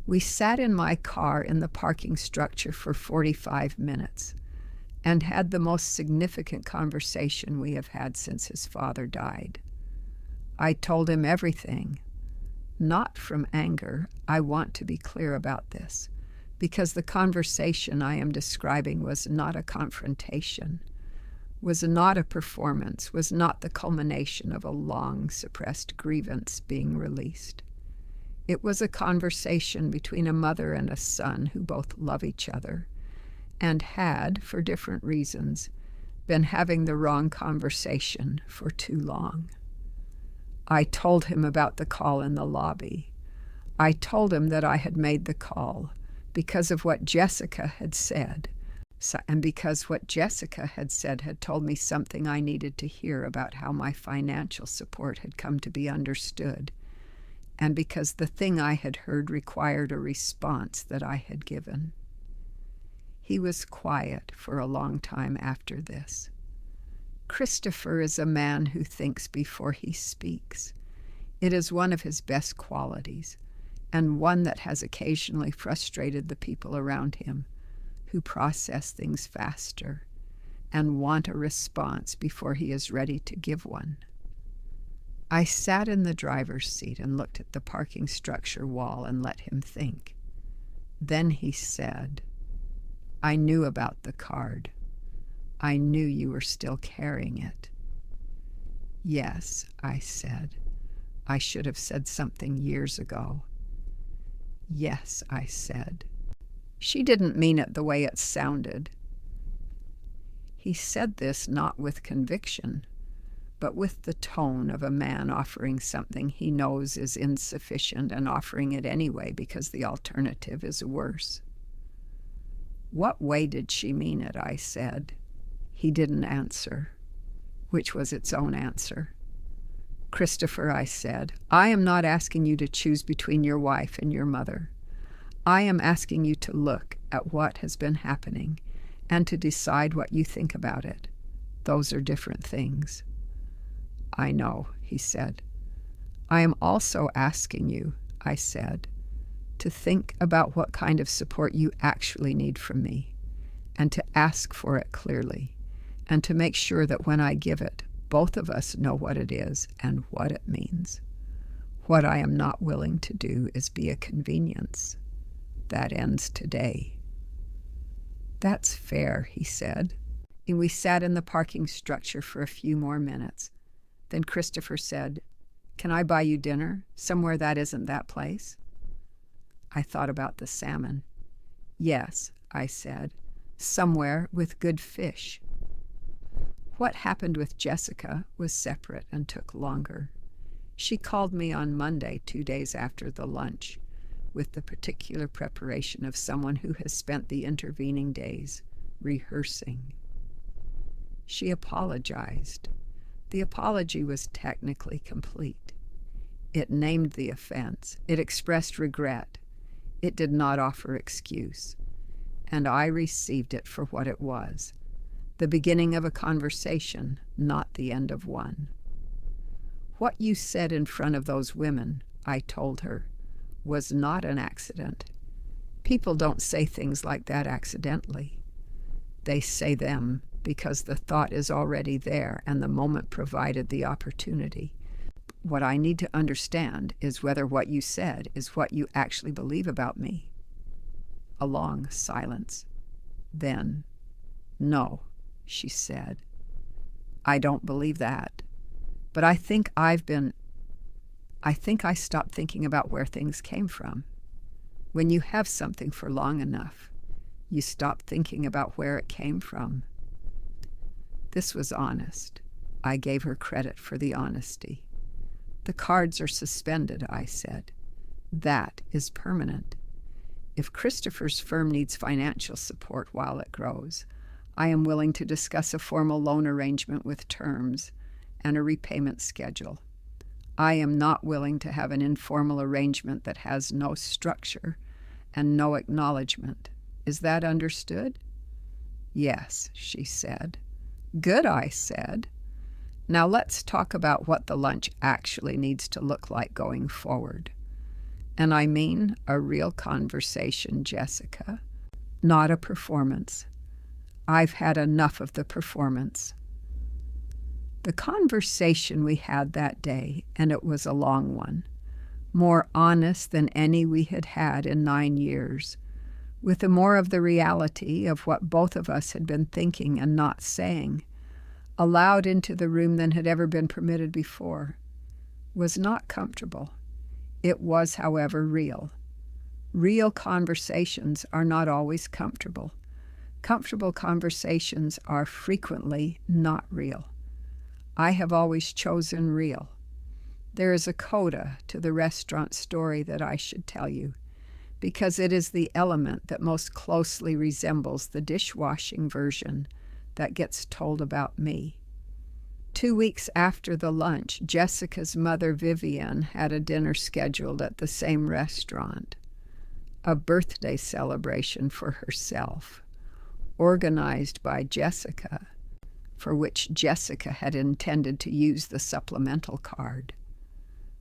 We sat in my car in the parking structure for 45 minutes and had the most significant conversation we have had since his father died. I told him everything, not from anger. I want to be clear about this, because the conversation I am describing was not a confrontation, was not a performance, was not the culmination of a long suppressed grievance being released. It was a conversation between a mother and a son who both love each other and had, for different reasons, been having the wrong conversation for too long. I told him about the call in the lobby. I told him that I had made the call because of what Jessica had said, and because what Jessica had said had told me something I needed to hear about how my financial support had come to be understood, and because the thing I had heard required a response that I had given. He was quiet for a long time after this. Christopher is a man who thinks before he speaks. It is one of his best qualities, and one that has occasionally frustrated the people around him, who process things faster and want a response before he is ready to give one. I sat in the driver's seat and looked at the parking structure wall and let him think. Then he said, "I knew about the card. I knew you were still carrying it." "Yes," I said. "I should have said something years ago." "Yes," I said. She didn't mean it the way it sounded. He said this not with conviction, but with the tone of a man offering something he knows is insufficient and offering it anyway because the alternative is worse. "What way did she mean it?" I said. He didn't answer, which was its own answer. "Christopher," I said, "I am not asking you to choose between your wife and your mother. I am asking you to look at what has been happening and to decide what you think about it. Those are different things." "I know," he said. "I am also asking you," I said, "to think about what kind of support you actually need from me, and to ask for it clearly, and to make sure that when I give it, both of us know what it is and what it means. What I am not willing to do is be a convenience. That ends today." "That's fair," he said. And we sat in the parking structure for a few more minutes. Then Christopher said, "Can I buy you dinner, somewhere that isn't that place?" I thought about the salmon. "Yes," I said, "somewhere with good fish." What happened with Jessica was separate and took longer. She called me on Monday, 2 days after the lunch, with the particular preparation of someone who has spent the intervening days rehearsing. She apologized. The apology was technically complete. It named the offense. It expressed regret. It did not offer excuse. And I received it for what it was, the beginning of a conversation, not the end of one. What you said in front of those women, I told her, was not an accident. People don't say things like that accidentally. They say them because the thought is already there and the moment provided the opportunity. What I need to understand is whether what you said is what you actually believe about me. A long silence. Then, no, she said. I don't believe that. But I think I stopped thinking about where things came from. When you have something for long enough, you stop thinking about where it came from. This was honest. I gave her credit for the honesty. The cards are suspended, I said. That is permanent. If Christopher's firm needs financial support while it grows, I am willing to discuss a formal loan arrangement with terms and a repayment schedule. I am not willing to have an informal arrangement that has no structure and no acknowledgement. Is that understood? Yes, she said. Good, I said. Now let's talk about what the lunch actually needs to look like going forward. And I mean a real conversation, Jessica, not a performance. I've had enough of the performance. The conversation we had that day, and it was a long one, more honest than any we had had in 9 years, with more of the reality of what both of us had been thinking and not saying, allowed into the room than had ever been permitted before, was not comfortable. It was, however, real. Real conversations are not always comfortable. Comfortable conversations are frequently not real. I have always chosen real. There is a coda to the restaurant story that I should tell you, because it is the element that most closely resembles the dishwashing version that gets told about me. 2 weeks after the lunch, Jessica's mother, Vivian, had a dinner scheduled at the same restaurant, a birthday celebration for herself, organized by Jessica, for which Jessica had intended to use the supplemental card.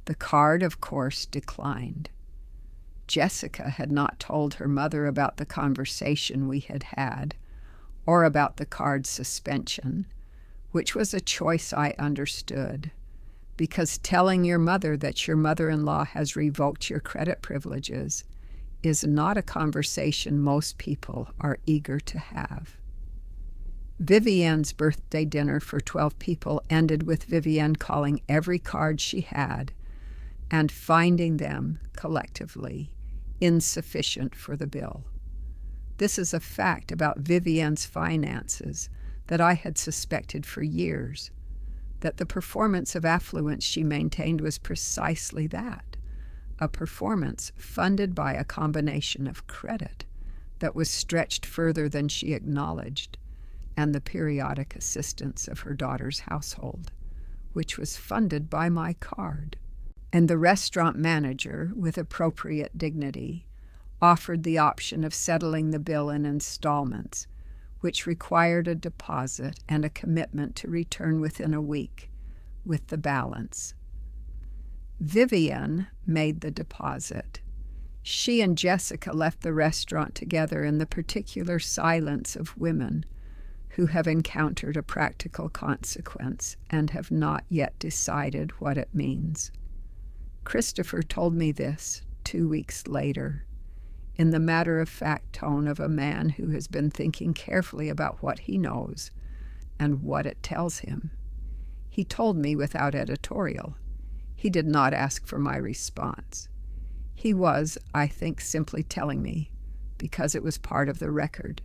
The card, of course, declined. Jessica had not told her mother about the conversation we had had, or about the card's suspension, which was a choice I understood, because telling your mother that your mother-in-law has revoked your credit privileges is not a conversation most people are eager to have. Vivian's birthday dinner for 12 people ended with Vivian calling every card she had and finding them, collectively, insufficient for the bill. This is a fact about Vivian's finances that I had suspected for years, that the performance of affluence she maintained was precisely that, a performance funded by a combination of credit that was stretched further than she acknowledged, and the periodic assistance of her daughter's household, which was funded by my card. And the restaurant manager, with appropriate dignity, offered the option of settling the bill in installments, which required a deposit and a commitment to return within a week, with the balance. Vivian made the deposit. She and Jessica left the restaurant together in the particular silence of women who have encountered a practical consequence and have not yet decided what it means. Christopher told me this 2 weeks later, in the matter-of-fact tone of a man who has been thinking carefully about what he knows and what it tells him. He told me without editorial. He did not ask for my response. He was, I think, simply telling me because it was part of the record,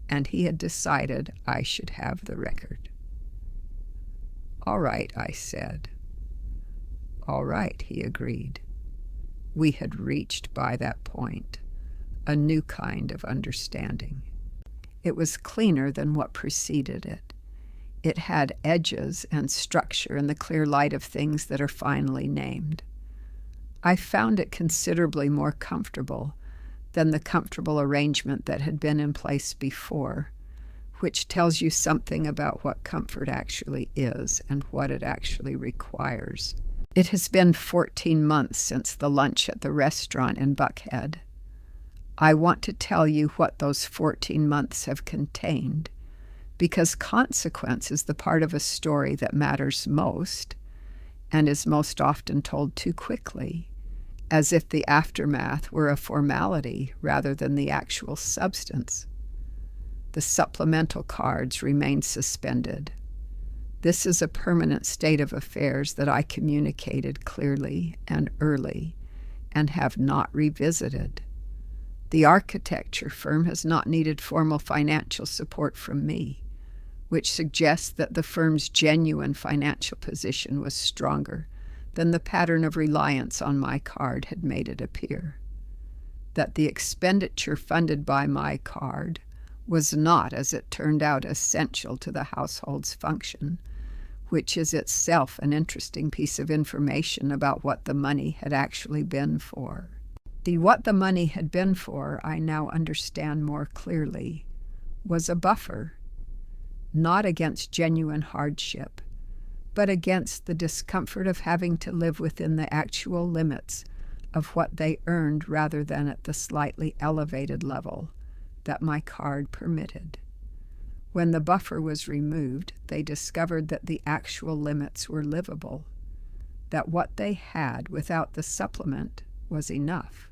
and he had decided I should have the record. All right, I said. All right, he agreed. We had reached by that point a new kind of understanding. It was cleaner than what preceded it. It had edges and structure in the clear light of things that are finally named. I found it considerably more comfortable than the comfortable arrangement that had been in place before, which tells you something about what comfort actually is and what it actually requires. It has been 14 months since the lunch at the restaurant in Buckhead. I want to tell you what those 14 months have contained, because consequence is the part of a story that matters most and is most often told too quickly, as if the aftermath were a formality rather than the actual substance. The supplemental cards remain suspended. This is a permanent state of affairs that I communicated clearly and early and have not revisited. The architecture firm has not needed formal financial support from me, which suggests that the firm's genuine financial position was stronger than the pattern of reliance on my card had made it appear. That the expenditure funded by my card was not, as it turned out, essential to the household's function, which is itself an interesting piece of information about what the money had actually been for. What the money had been for, I now understand more clearly, was a buffer, not against genuine hardship, but against the discomfort of having to live within the actual limits of what they earned rather than at the slightly elevated level that my card permitted. When the buffer was removed, they discovered that the actual limits were livable, that what they had without the supplement was enough,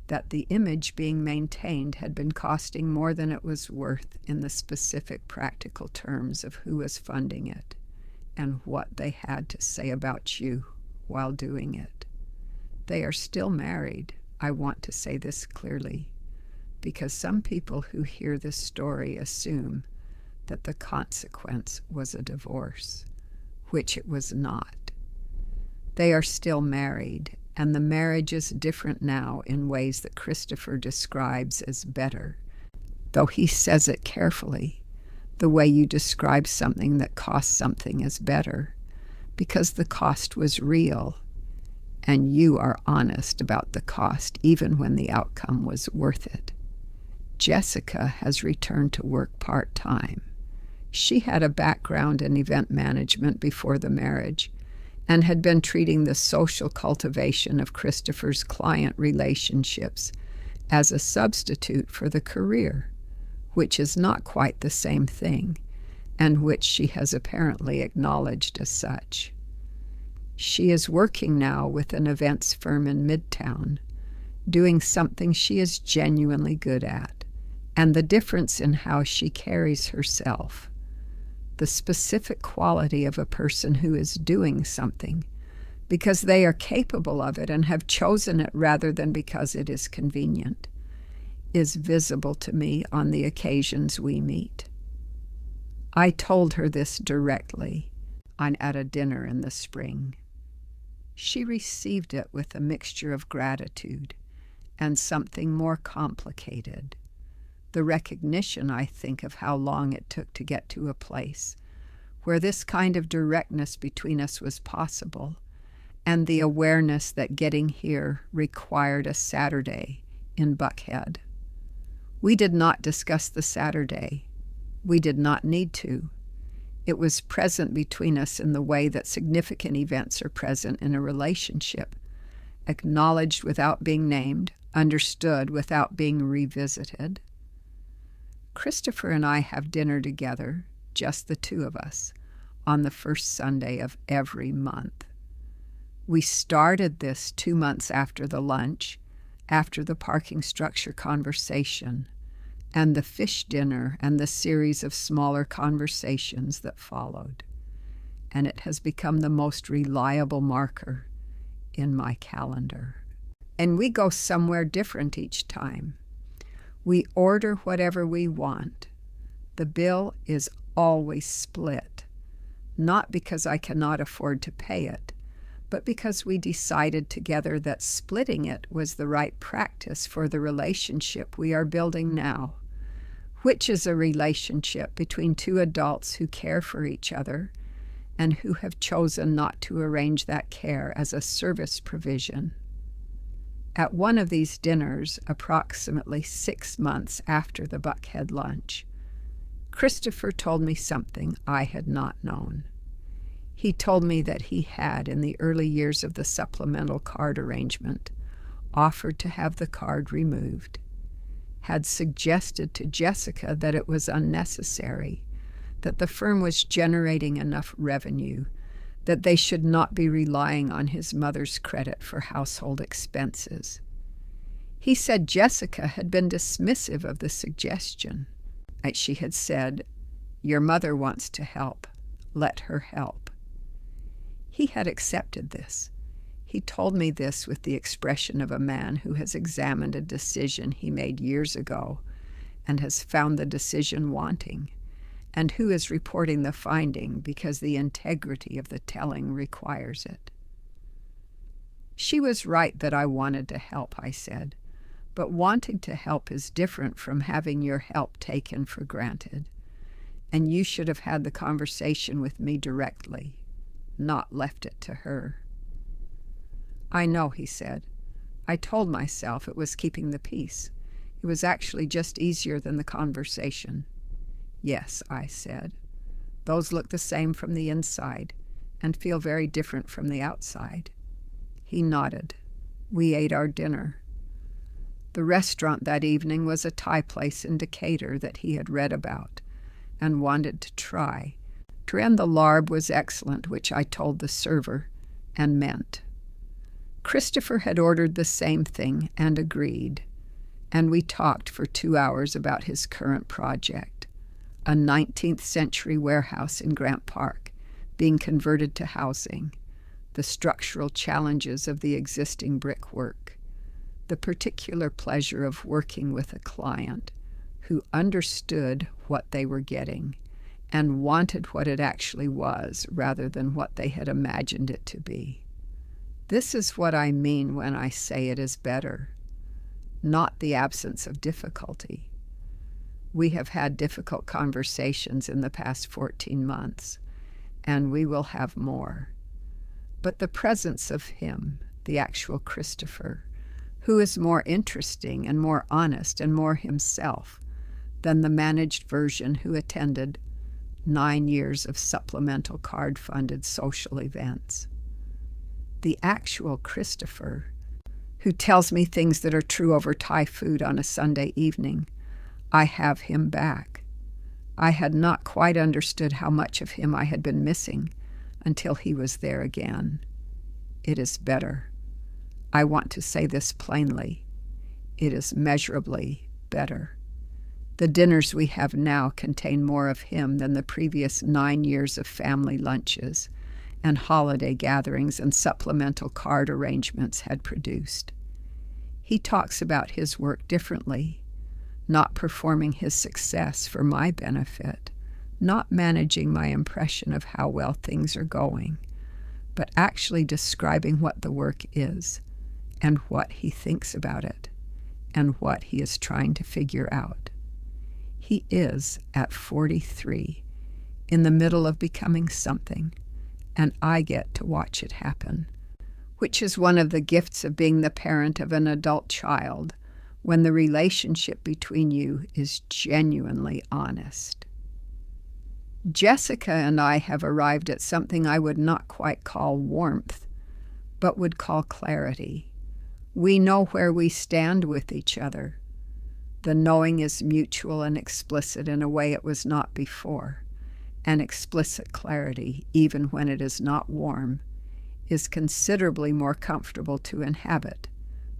that the image being maintained had been costing more than it was worth in the specific practical terms of who was funding it and what they had to say about you while doing it. They are still married. I want to say this clearly, because some people who hear this story assume that the consequence was a divorce, which it was not. They are still married, and the marriage is different now in ways that Christopher describes as better, though he says it carefully, the way you describe something that costs something as better, because the cost was real, and you are honest about the cost even when the outcome was worth it. Jessica has returned to work part-time. She had a background in event management before the marriage and had been treating the social cultivation of Christopher's client relationships as a substitute for the career, which is not quite the same thing, and which she has apparently acknowledged as such. She is working now with an events firm in Midtown, doing something she is genuinely good at, and the difference in how she carries herself, the specific quality of a person who is doing something because they are capable of it and have chosen it rather than because it is convenient, is visible to me on the occasions we meet. I told her this directly at a dinner in the spring. She received it with a mixture of gratitude and something more complicated. The recognition, I think, of how long it took to get to a place where this kind of directness between us was possible, and the awareness that getting here required a Saturday in Buckhead. We did not discuss the Saturday. We did not need to. It was present between us in the way that significant events are present in a relationship, acknowledged without being named, understood without being revisited. Christopher and I have dinner together, just the two of us, on the first Sunday of every month. We started this 2 months after the lunch, after the parking structure conversation, and the fish dinner and the series of smaller conversations that followed. And it has become the most reliable marker in my calendar. And we go somewhere different each time. We order whatever we want. The bill is always split, not because I cannot afford to pay it, but because we decided together that splitting it was the right practice for the relationship we are building now, which is a relationship between two adults who care for each other and who have chosen not to arrange that care as a service provision. At one of these dinners, approximately 6 months after the Buckhead lunch, Christopher told me something I had not known. He told me that he had, in the early years of the supplemental card arrangement, offered to have the card removed, had suggested to Jessica that it was unnecessary, that the firm was generating enough revenue, that they should not be relying on his mother's credit for household expenses. He said Jessica had been dismissive of the suggestion. She had said, "Your mother wants to help. Let her help." He had accepted this. He told me this with the expression of a man who has examined a decision he made years ago and has found the decision wanting, and who is reporting the finding because the integrity of the telling requires it. "She was right that I wanted to help," I said, "but wanting to help is different from having your help taken for granted, and you should have had the conversation with me directly, not left it to her." "I know," he said. "I told myself it was keeping the peace. It was actually just easier than the conversation." "Yes," I said. "Those look the same from the inside and feel very different from the outside." He nodded. We ate our dinner. The restaurant that evening was a Thai place in Decatur that he had read about and wanted to try. And the larb was excellent, which I told the server and meant. Christopher had ordered the same thing and agreed, and we talked for 2 hours about his current project, a 19th century warehouse in Grant Park being converted to housing, the structural challenges of the existing brickwork, the particular pleasure of working with a client who understood what they were getting and wanted what it actually was rather than what they had imagined it to be. This is what I mean when I say it is better, not the absence of difficulty. We have had difficult conversations in the past 14 months, and we will have more. But the presence of him, the actual Christopher, who is more interesting and more honest and more himself than the managed version who attended 9 years of supplemental card-funded social events. The actual Christopher, who tells me things that are true over Thai food on a Sunday evening, I have him back. I had not quite understood how much of him I had been missing until he was there again. It is better. I want to say this plainly. It is measurably better. The dinners we have now contain more of him than the previous 9 years of family lunches and holiday gatherings and supplemental card arrangements had produced. He talks about his work differently, not performing his success for my benefit, not managing my impression of how well things are going, but actually describing what the work is and what he thinks about it and what he is trying to figure out. He is, at 43, in the middle of becoming something, and I get to watch it happen, which is one of the gifts of being the parent of an adult child when the relationship between you is genuinely honest. Jessica and I have arrived at something I would not quite call warmth, but would call clarity. We know where we stand with each other. The knowing is mutual and explicit in a way it was not before, and explicit clarity, even when it is not warm, is considerably more comfortable to inhabit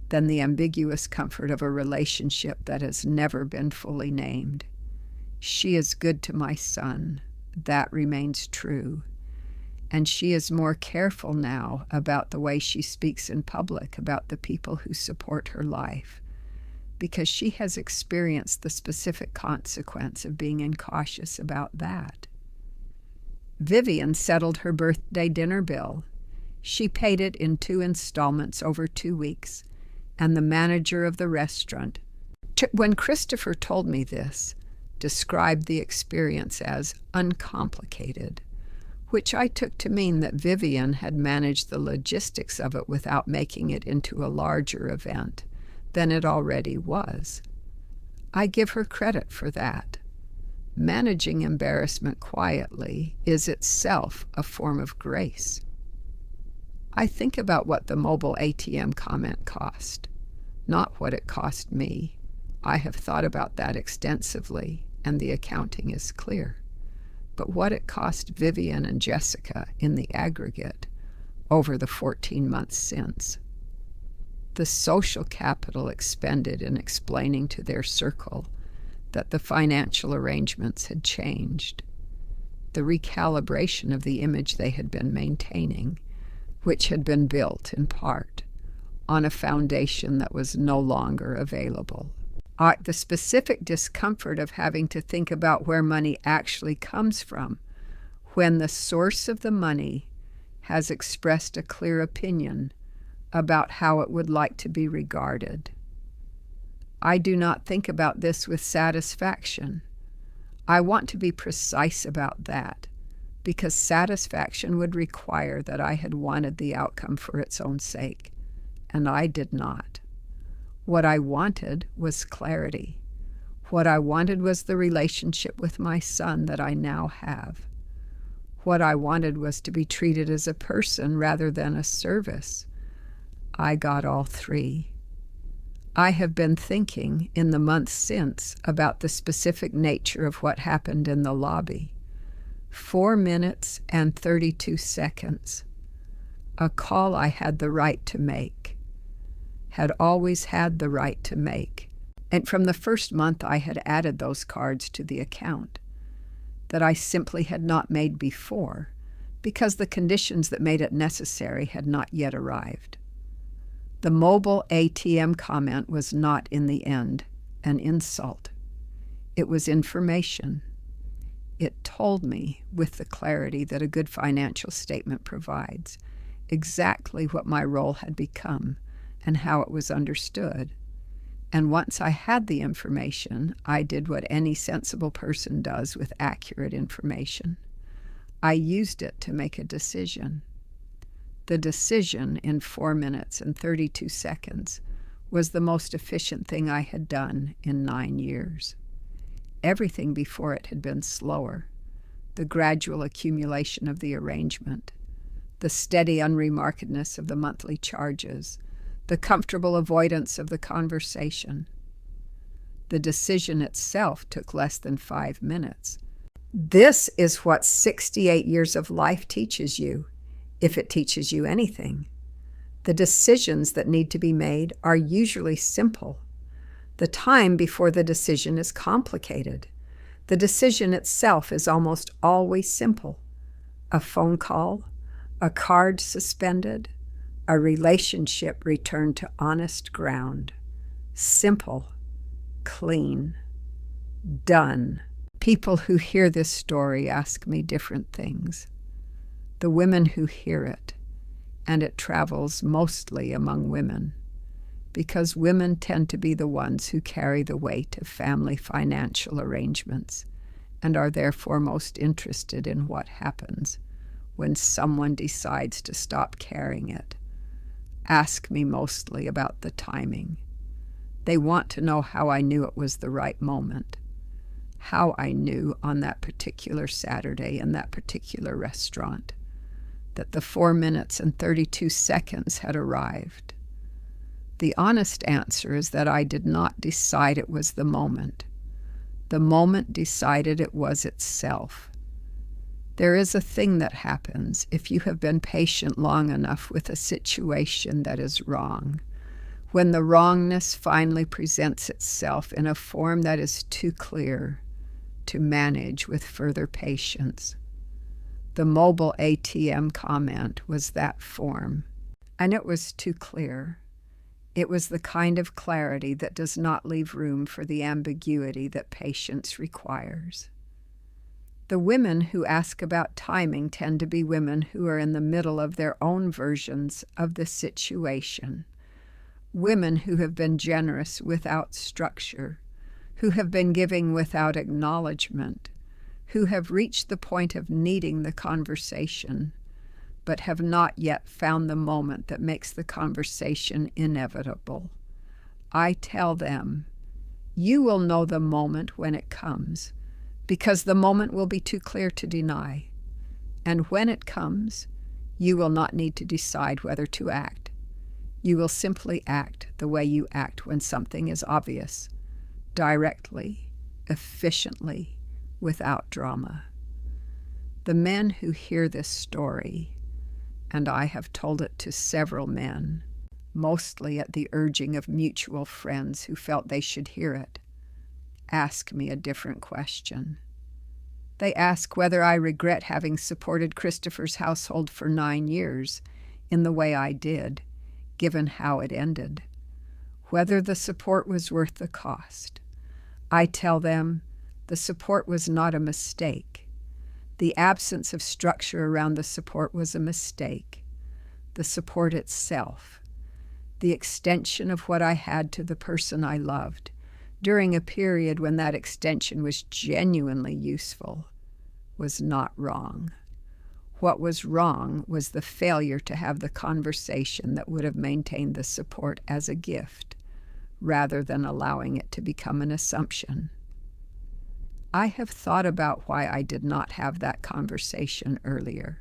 than the ambiguous comfort of a relationship that has never been fully named. She is good to my son. That remains true. And she is more careful now about the way she speaks in public about the people who support her life, because she has experienced the specific consequence of being incautious about that. Vivian settled her birthday dinner bill. She paid it in 2 installments over 2 weeks, and the manager of the restaurant, when Christopher told me this, described the experience as uncomplicated, which I took to mean that Vivian had managed the logistics of it without making it into a larger event than it already was. I give her credit for that. Managing embarrassment quietly is itself a form of grace. I think about what the mobile ATM comment cost, not what it cost me. I have thought about that extensively, and the accounting is clear. But what it cost Vivian and Jessica in the aggregate over the 14 months since. The social capital expended in explaining to their circle that the financial arrangements had changed. The recalibration of the image they had been maintaining, which had been built, in part, on a foundation that was no longer available. The specific discomfort of having to think about where money actually comes from when the source of the money has expressed a clear opinion about how it would like to be regarded. I do not think about this with satisfaction. I want to be precise about that, because satisfaction would require that I had wanted the outcome for its own sake, and I did not. What I wanted was clarity. What I wanted was the relationship with my son that I now have. What I wanted was to be treated as a person rather than a service. I got all three. I have been thinking in the months since about the specific nature of what happened in the lobby. 4 minutes and 32 seconds. A call I had the right to make. Had always had the right to make. And from the first month I had added those cards to the account that I simply had not made before because the conditions that made it necessary had not yet arrived. The mobile ATM comment was not, in the end, an insult. It was information. It told me, with the clarity that a good financial statement provides, exactly what my role had become and how it was understood. And once I had the information, I did what any sensible person does with accurate information. I used it to make a decision. The decision in 4 minutes and 32 seconds was the most efficient thing I had done in 9 years. Everything before it had been slower. The gradual accumulation of the arrangement, the steady unremarkedness of the monthly charges, the comfortable avoidance of the conversation. The decision itself took less than 5 minutes. This is what 68 years of life teaches you, if it teaches you anything. The decisions that need to be made are usually simple. The time before the decision is complicated. The decision itself is almost always simple. A phone call, a card suspended, a relationship returned to honest ground. Simple, clean, done. People who hear this story ask me different things. The women who hear it, and it travels mostly among women, because women tend to be the ones who carry the weight of family financial arrangements and are therefore most interested in what happens when someone decides to stop carrying it. Ask me mostly about the timing. They want to know how I knew it was the right moment, how I knew on that particular Saturday in that particular restaurant that the 4 minutes and 32 seconds had arrived. The honest answer is that I did not decide it was the moment. The moment decided it was itself. There is a thing that happens if you have been patient long enough with a situation that is wrong, when the wrongness finally presents itself in a form that is too clear to manage with further patience. The mobile ATM comment was that form, and it was too clear. It was the kind of clarity that does not leave room for the ambiguity that patience requires. The women who ask about timing tend to be women who are in the middle of their own versions of the situation. Women who have been generous without structure, who have been giving without acknowledgement, who have reached the point of needing the conversation, but have not yet found the moment that makes the conversation inevitable. I tell them, you will know the moment when it comes, because the moment will be too clear to deny. And when it comes, you will not need to decide whether to act. You will simply act the way you act when something is obvious, directly, efficiently, without drama. The men who hear this story, and I have told it to several men, mostly at the urging of mutual friends who felt they should hear it, ask me a different question. They ask whether I regret having supported Christopher's household for 9 years in the way I did, given how it ended, whether the support was worth the cost. I tell them the support was not a mistake. The absence of structure around the support was a mistake. The support itself, the extension of what I had to the person I loved, during a period when that extension was genuinely useful, was not wrong. What was wrong was the failure to have the conversation that would have maintained the support as a gift, rather than allowing it to become an assumption. I have thought about why I did not have that conversation earlier,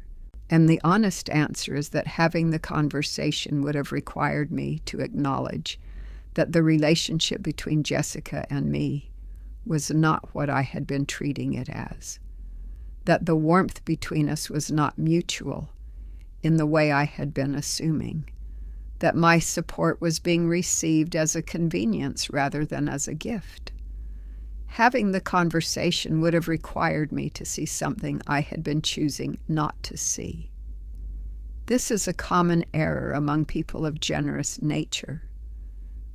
and the honest answer is that having the conversation would have required me to acknowledge that the relationship between Jessica and me was not what I had been treating it as, that the warmth between us was not mutual in the way I had been assuming, that my support was being received as a convenience rather than as a gift. Having the conversation would have required me to see something I had been choosing not to see. This is a common error among people of generous nature.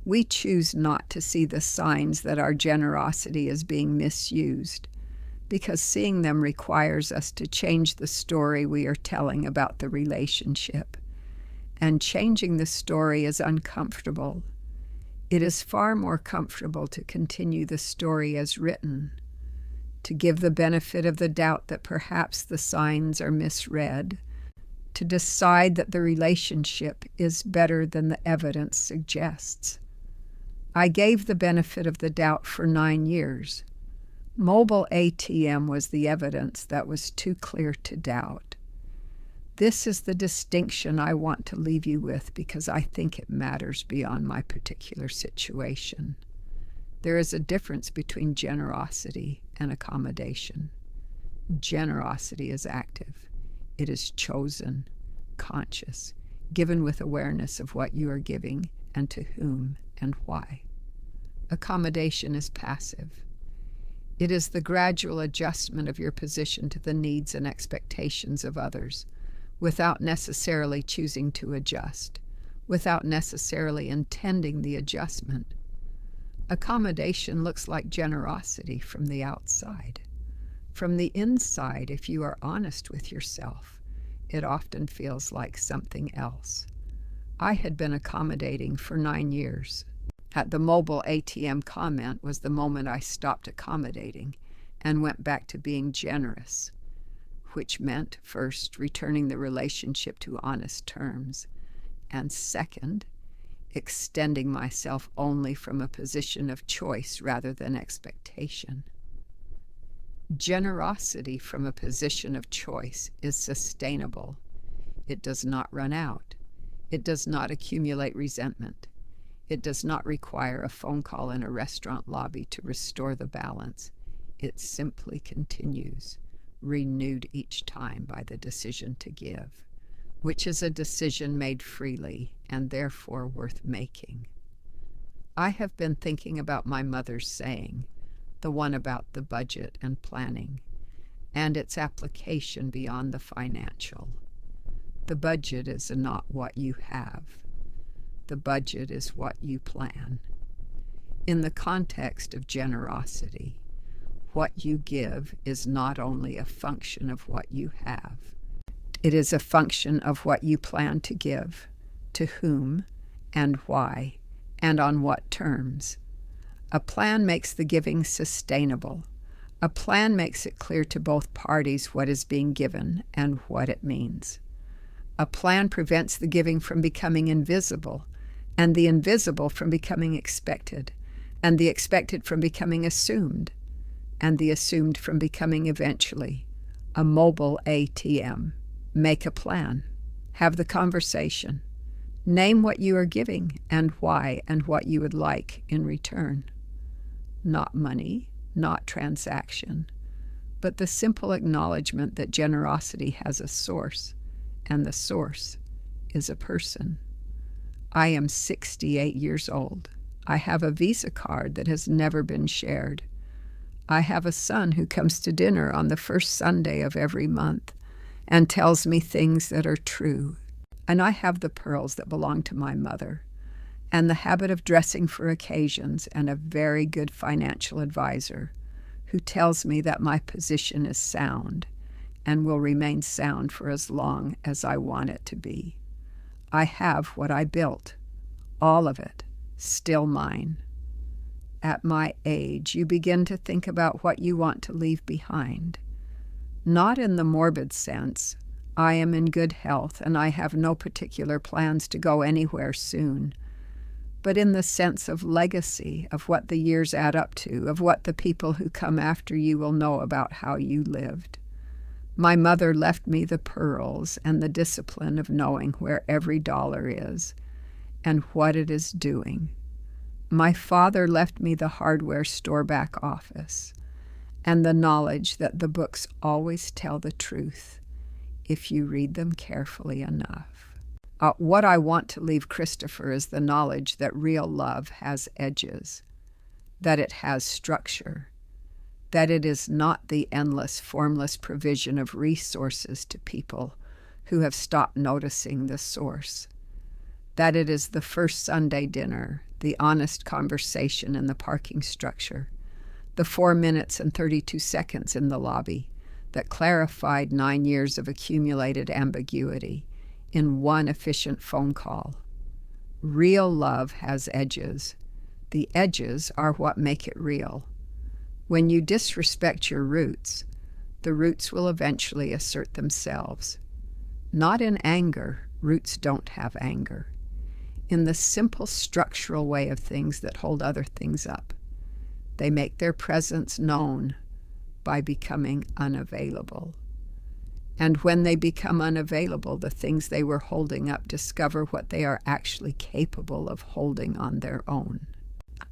We choose not to see the signs that our generosity is being misused, because seeing them requires us to change the story we are telling about the relationship. And changing the story is uncomfortable. It is far more comfortable to continue the story as written, to give the benefit of the doubt that perhaps the signs are misread, to decide that the relationship is better than the evidence suggests. I gave the benefit of the doubt for 9 years. Mobile ATM was the evidence that was too clear to doubt. This is the distinction I want to leave you with because I think it matters beyond my particular situation. There is a difference between generosity and accommodation. Generosity is active. It is chosen, conscious, given with awareness of what you are giving and to whom and why. Accommodation is passive. It is the gradual adjustment of your position to the needs and expectations of others, without necessarily choosing to adjust, without necessarily intending the adjustment. Accommodation looks like generosity from the outside. From the inside, if you are honest with yourself, it often feels like something else. I had been accommodating for 9 years. At the mobile ATM comment was the moment I stopped accommodating and went back to being generous, which meant, first, returning the relationship to honest terms, and second, extending myself only from a position of choice rather than expectation. Generosity from a position of choice is sustainable. It does not run out. It does not accumulate resentment. It does not require a phone call in a restaurant lobby to restore the balance. It simply continues, renewed each time by the decision to give, which is a decision made freely and therefore worth making. I have been thinking about my mother's saying, the one about the budget and planning, and its application beyond the financial. The budget is not what you have. The budget is what you plan. In the context of generosity, What you give is not only a function of what you have, it is a function of what you plan to give, to whom, and why, and on what terms. A plan makes the giving sustainable. A plan makes it clear to both parties what is being given and what it means. A plan prevents the giving from becoming invisible, and the invisible from becoming expected, and the expected from becoming assumed, and the assumed from becoming eventually a mobile ATM. Make a plan. Have the conversation. Name what you are giving and why and what you would like in return. Not money, not transaction, but the simple acknowledgement that generosity has a source, and the source is a person. I am 68 years old. I have a Visa card that has never been shared. I have a son who comes to dinner on the first Sunday of every month and tells me things that are true. And I have the pearls that belong to my mother, and the habit of dressing for occasions, and a very good financial advisor who tells me that my position is sound and will remain sound for as long as I want it to be. I have what I built, all of it, still mine. At my age, you begin to think about what you want to leave behind. Not in the morbid sense, I am in good health and I have no particular plans to go anywhere soon, but in the sense of legacy, of what the years add up to, of what the people who come after you will know about how you lived. My mother left me the pearls and the discipline of knowing where every dollar is and what it is doing. My father left me the hardware store back office and the knowledge that the books always tell the truth if you read them carefully enough. What I want to leave Christopher is the knowledge that real love has edges, that it has structure, that it is not the endless, formless provision of resources to people who have stopped noticing the source, that it is the first Sunday dinner, the honest conversation in the parking structure, the 4 minutes and 32 seconds in the lobby that clarified 9 years of accumulated ambiguity in one efficient phone call. Real love has edges. The edges are what make it real. When you disrespect your roots, the roots will eventually assert themselves. Not in anger. Roots don't have anger. In the simple structural way of things that hold other things up. They make their presence known by becoming unavailable. And when they become unavailable, the things they were holding up discover what they are actually capable of holding on their own.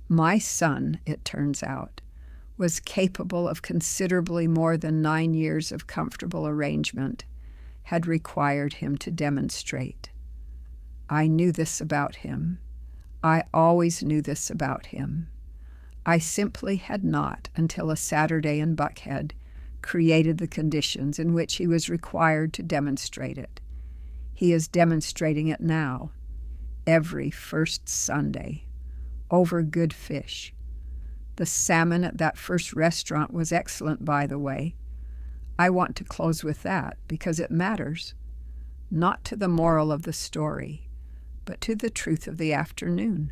My son, it turns out, was capable of considerably more than 9 years of comfortable arrangement had required him to demonstrate. I knew this about him. I always knew this about him. I simply had not, until a Saturday in Buckhead, created the conditions in which he was required to demonstrate it. He is demonstrating it now, every first Sunday, over good fish. The salmon at that first restaurant was excellent, by the way. I want to close with that because it matters, not to the moral of the story, but to the truth of the afternoon,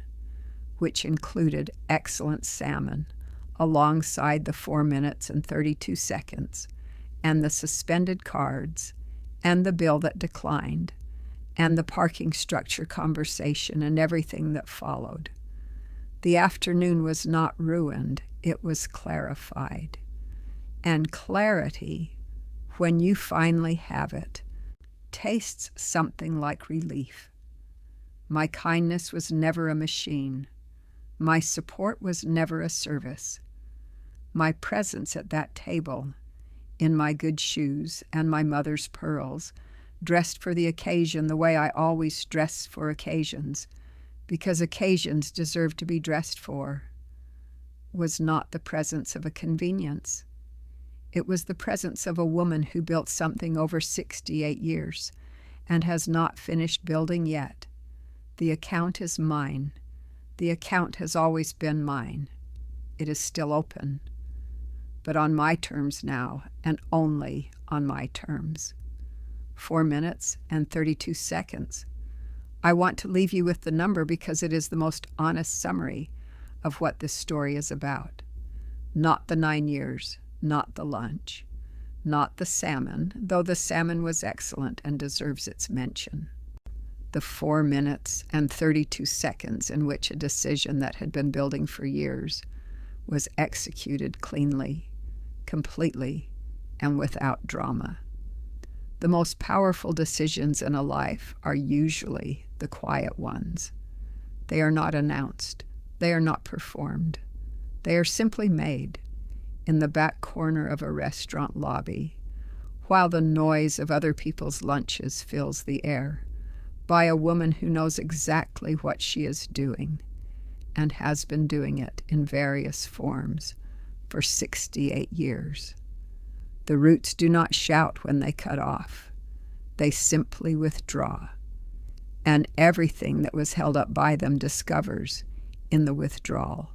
which included excellent salmon alongside the 4 minutes and 32 seconds, and the suspended cards, and the bill that declined, and the parking structure conversation and everything that followed. The afternoon was not ruined, it was clarified. And clarity, when you finally have it, tastes something like relief. My kindness was never a machine. My support was never a service. My presence at that table, in my good shoes and my mother's pearls, dressed for the occasion the way I always dress for occasions, because occasions deserve to be dressed for, was not the presence of a convenience. It was the presence of a woman who built something over 68 years and has not finished building yet. The account is mine. The account has always been mine. It is still open. but on my terms now, and only on my terms. 4 minutes and 32 seconds. I want to leave you with the number because it is the most honest summary of what this story is about. Not the 9 years, not the lunch, not the salmon, though the salmon was excellent and deserves its mention. The 4 minutes and 32 seconds in which a decision that had been building for years was executed cleanly, completely, and without drama. The most powerful decisions in a life are usually the quiet ones. They are not announced. They are not performed. They are simply made in the back corner of a restaurant lobby, while the noise of other people's lunches fills the air, by a woman who knows exactly what she is doing and has been doing it in various forms for 68 years. The roots do not shout when they cut off. They simply withdraw. And everything that was held up by them discovers, in the withdrawal,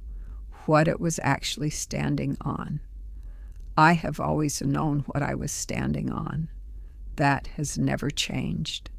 what it was actually standing on. I have always known what I was standing on. That has never changed.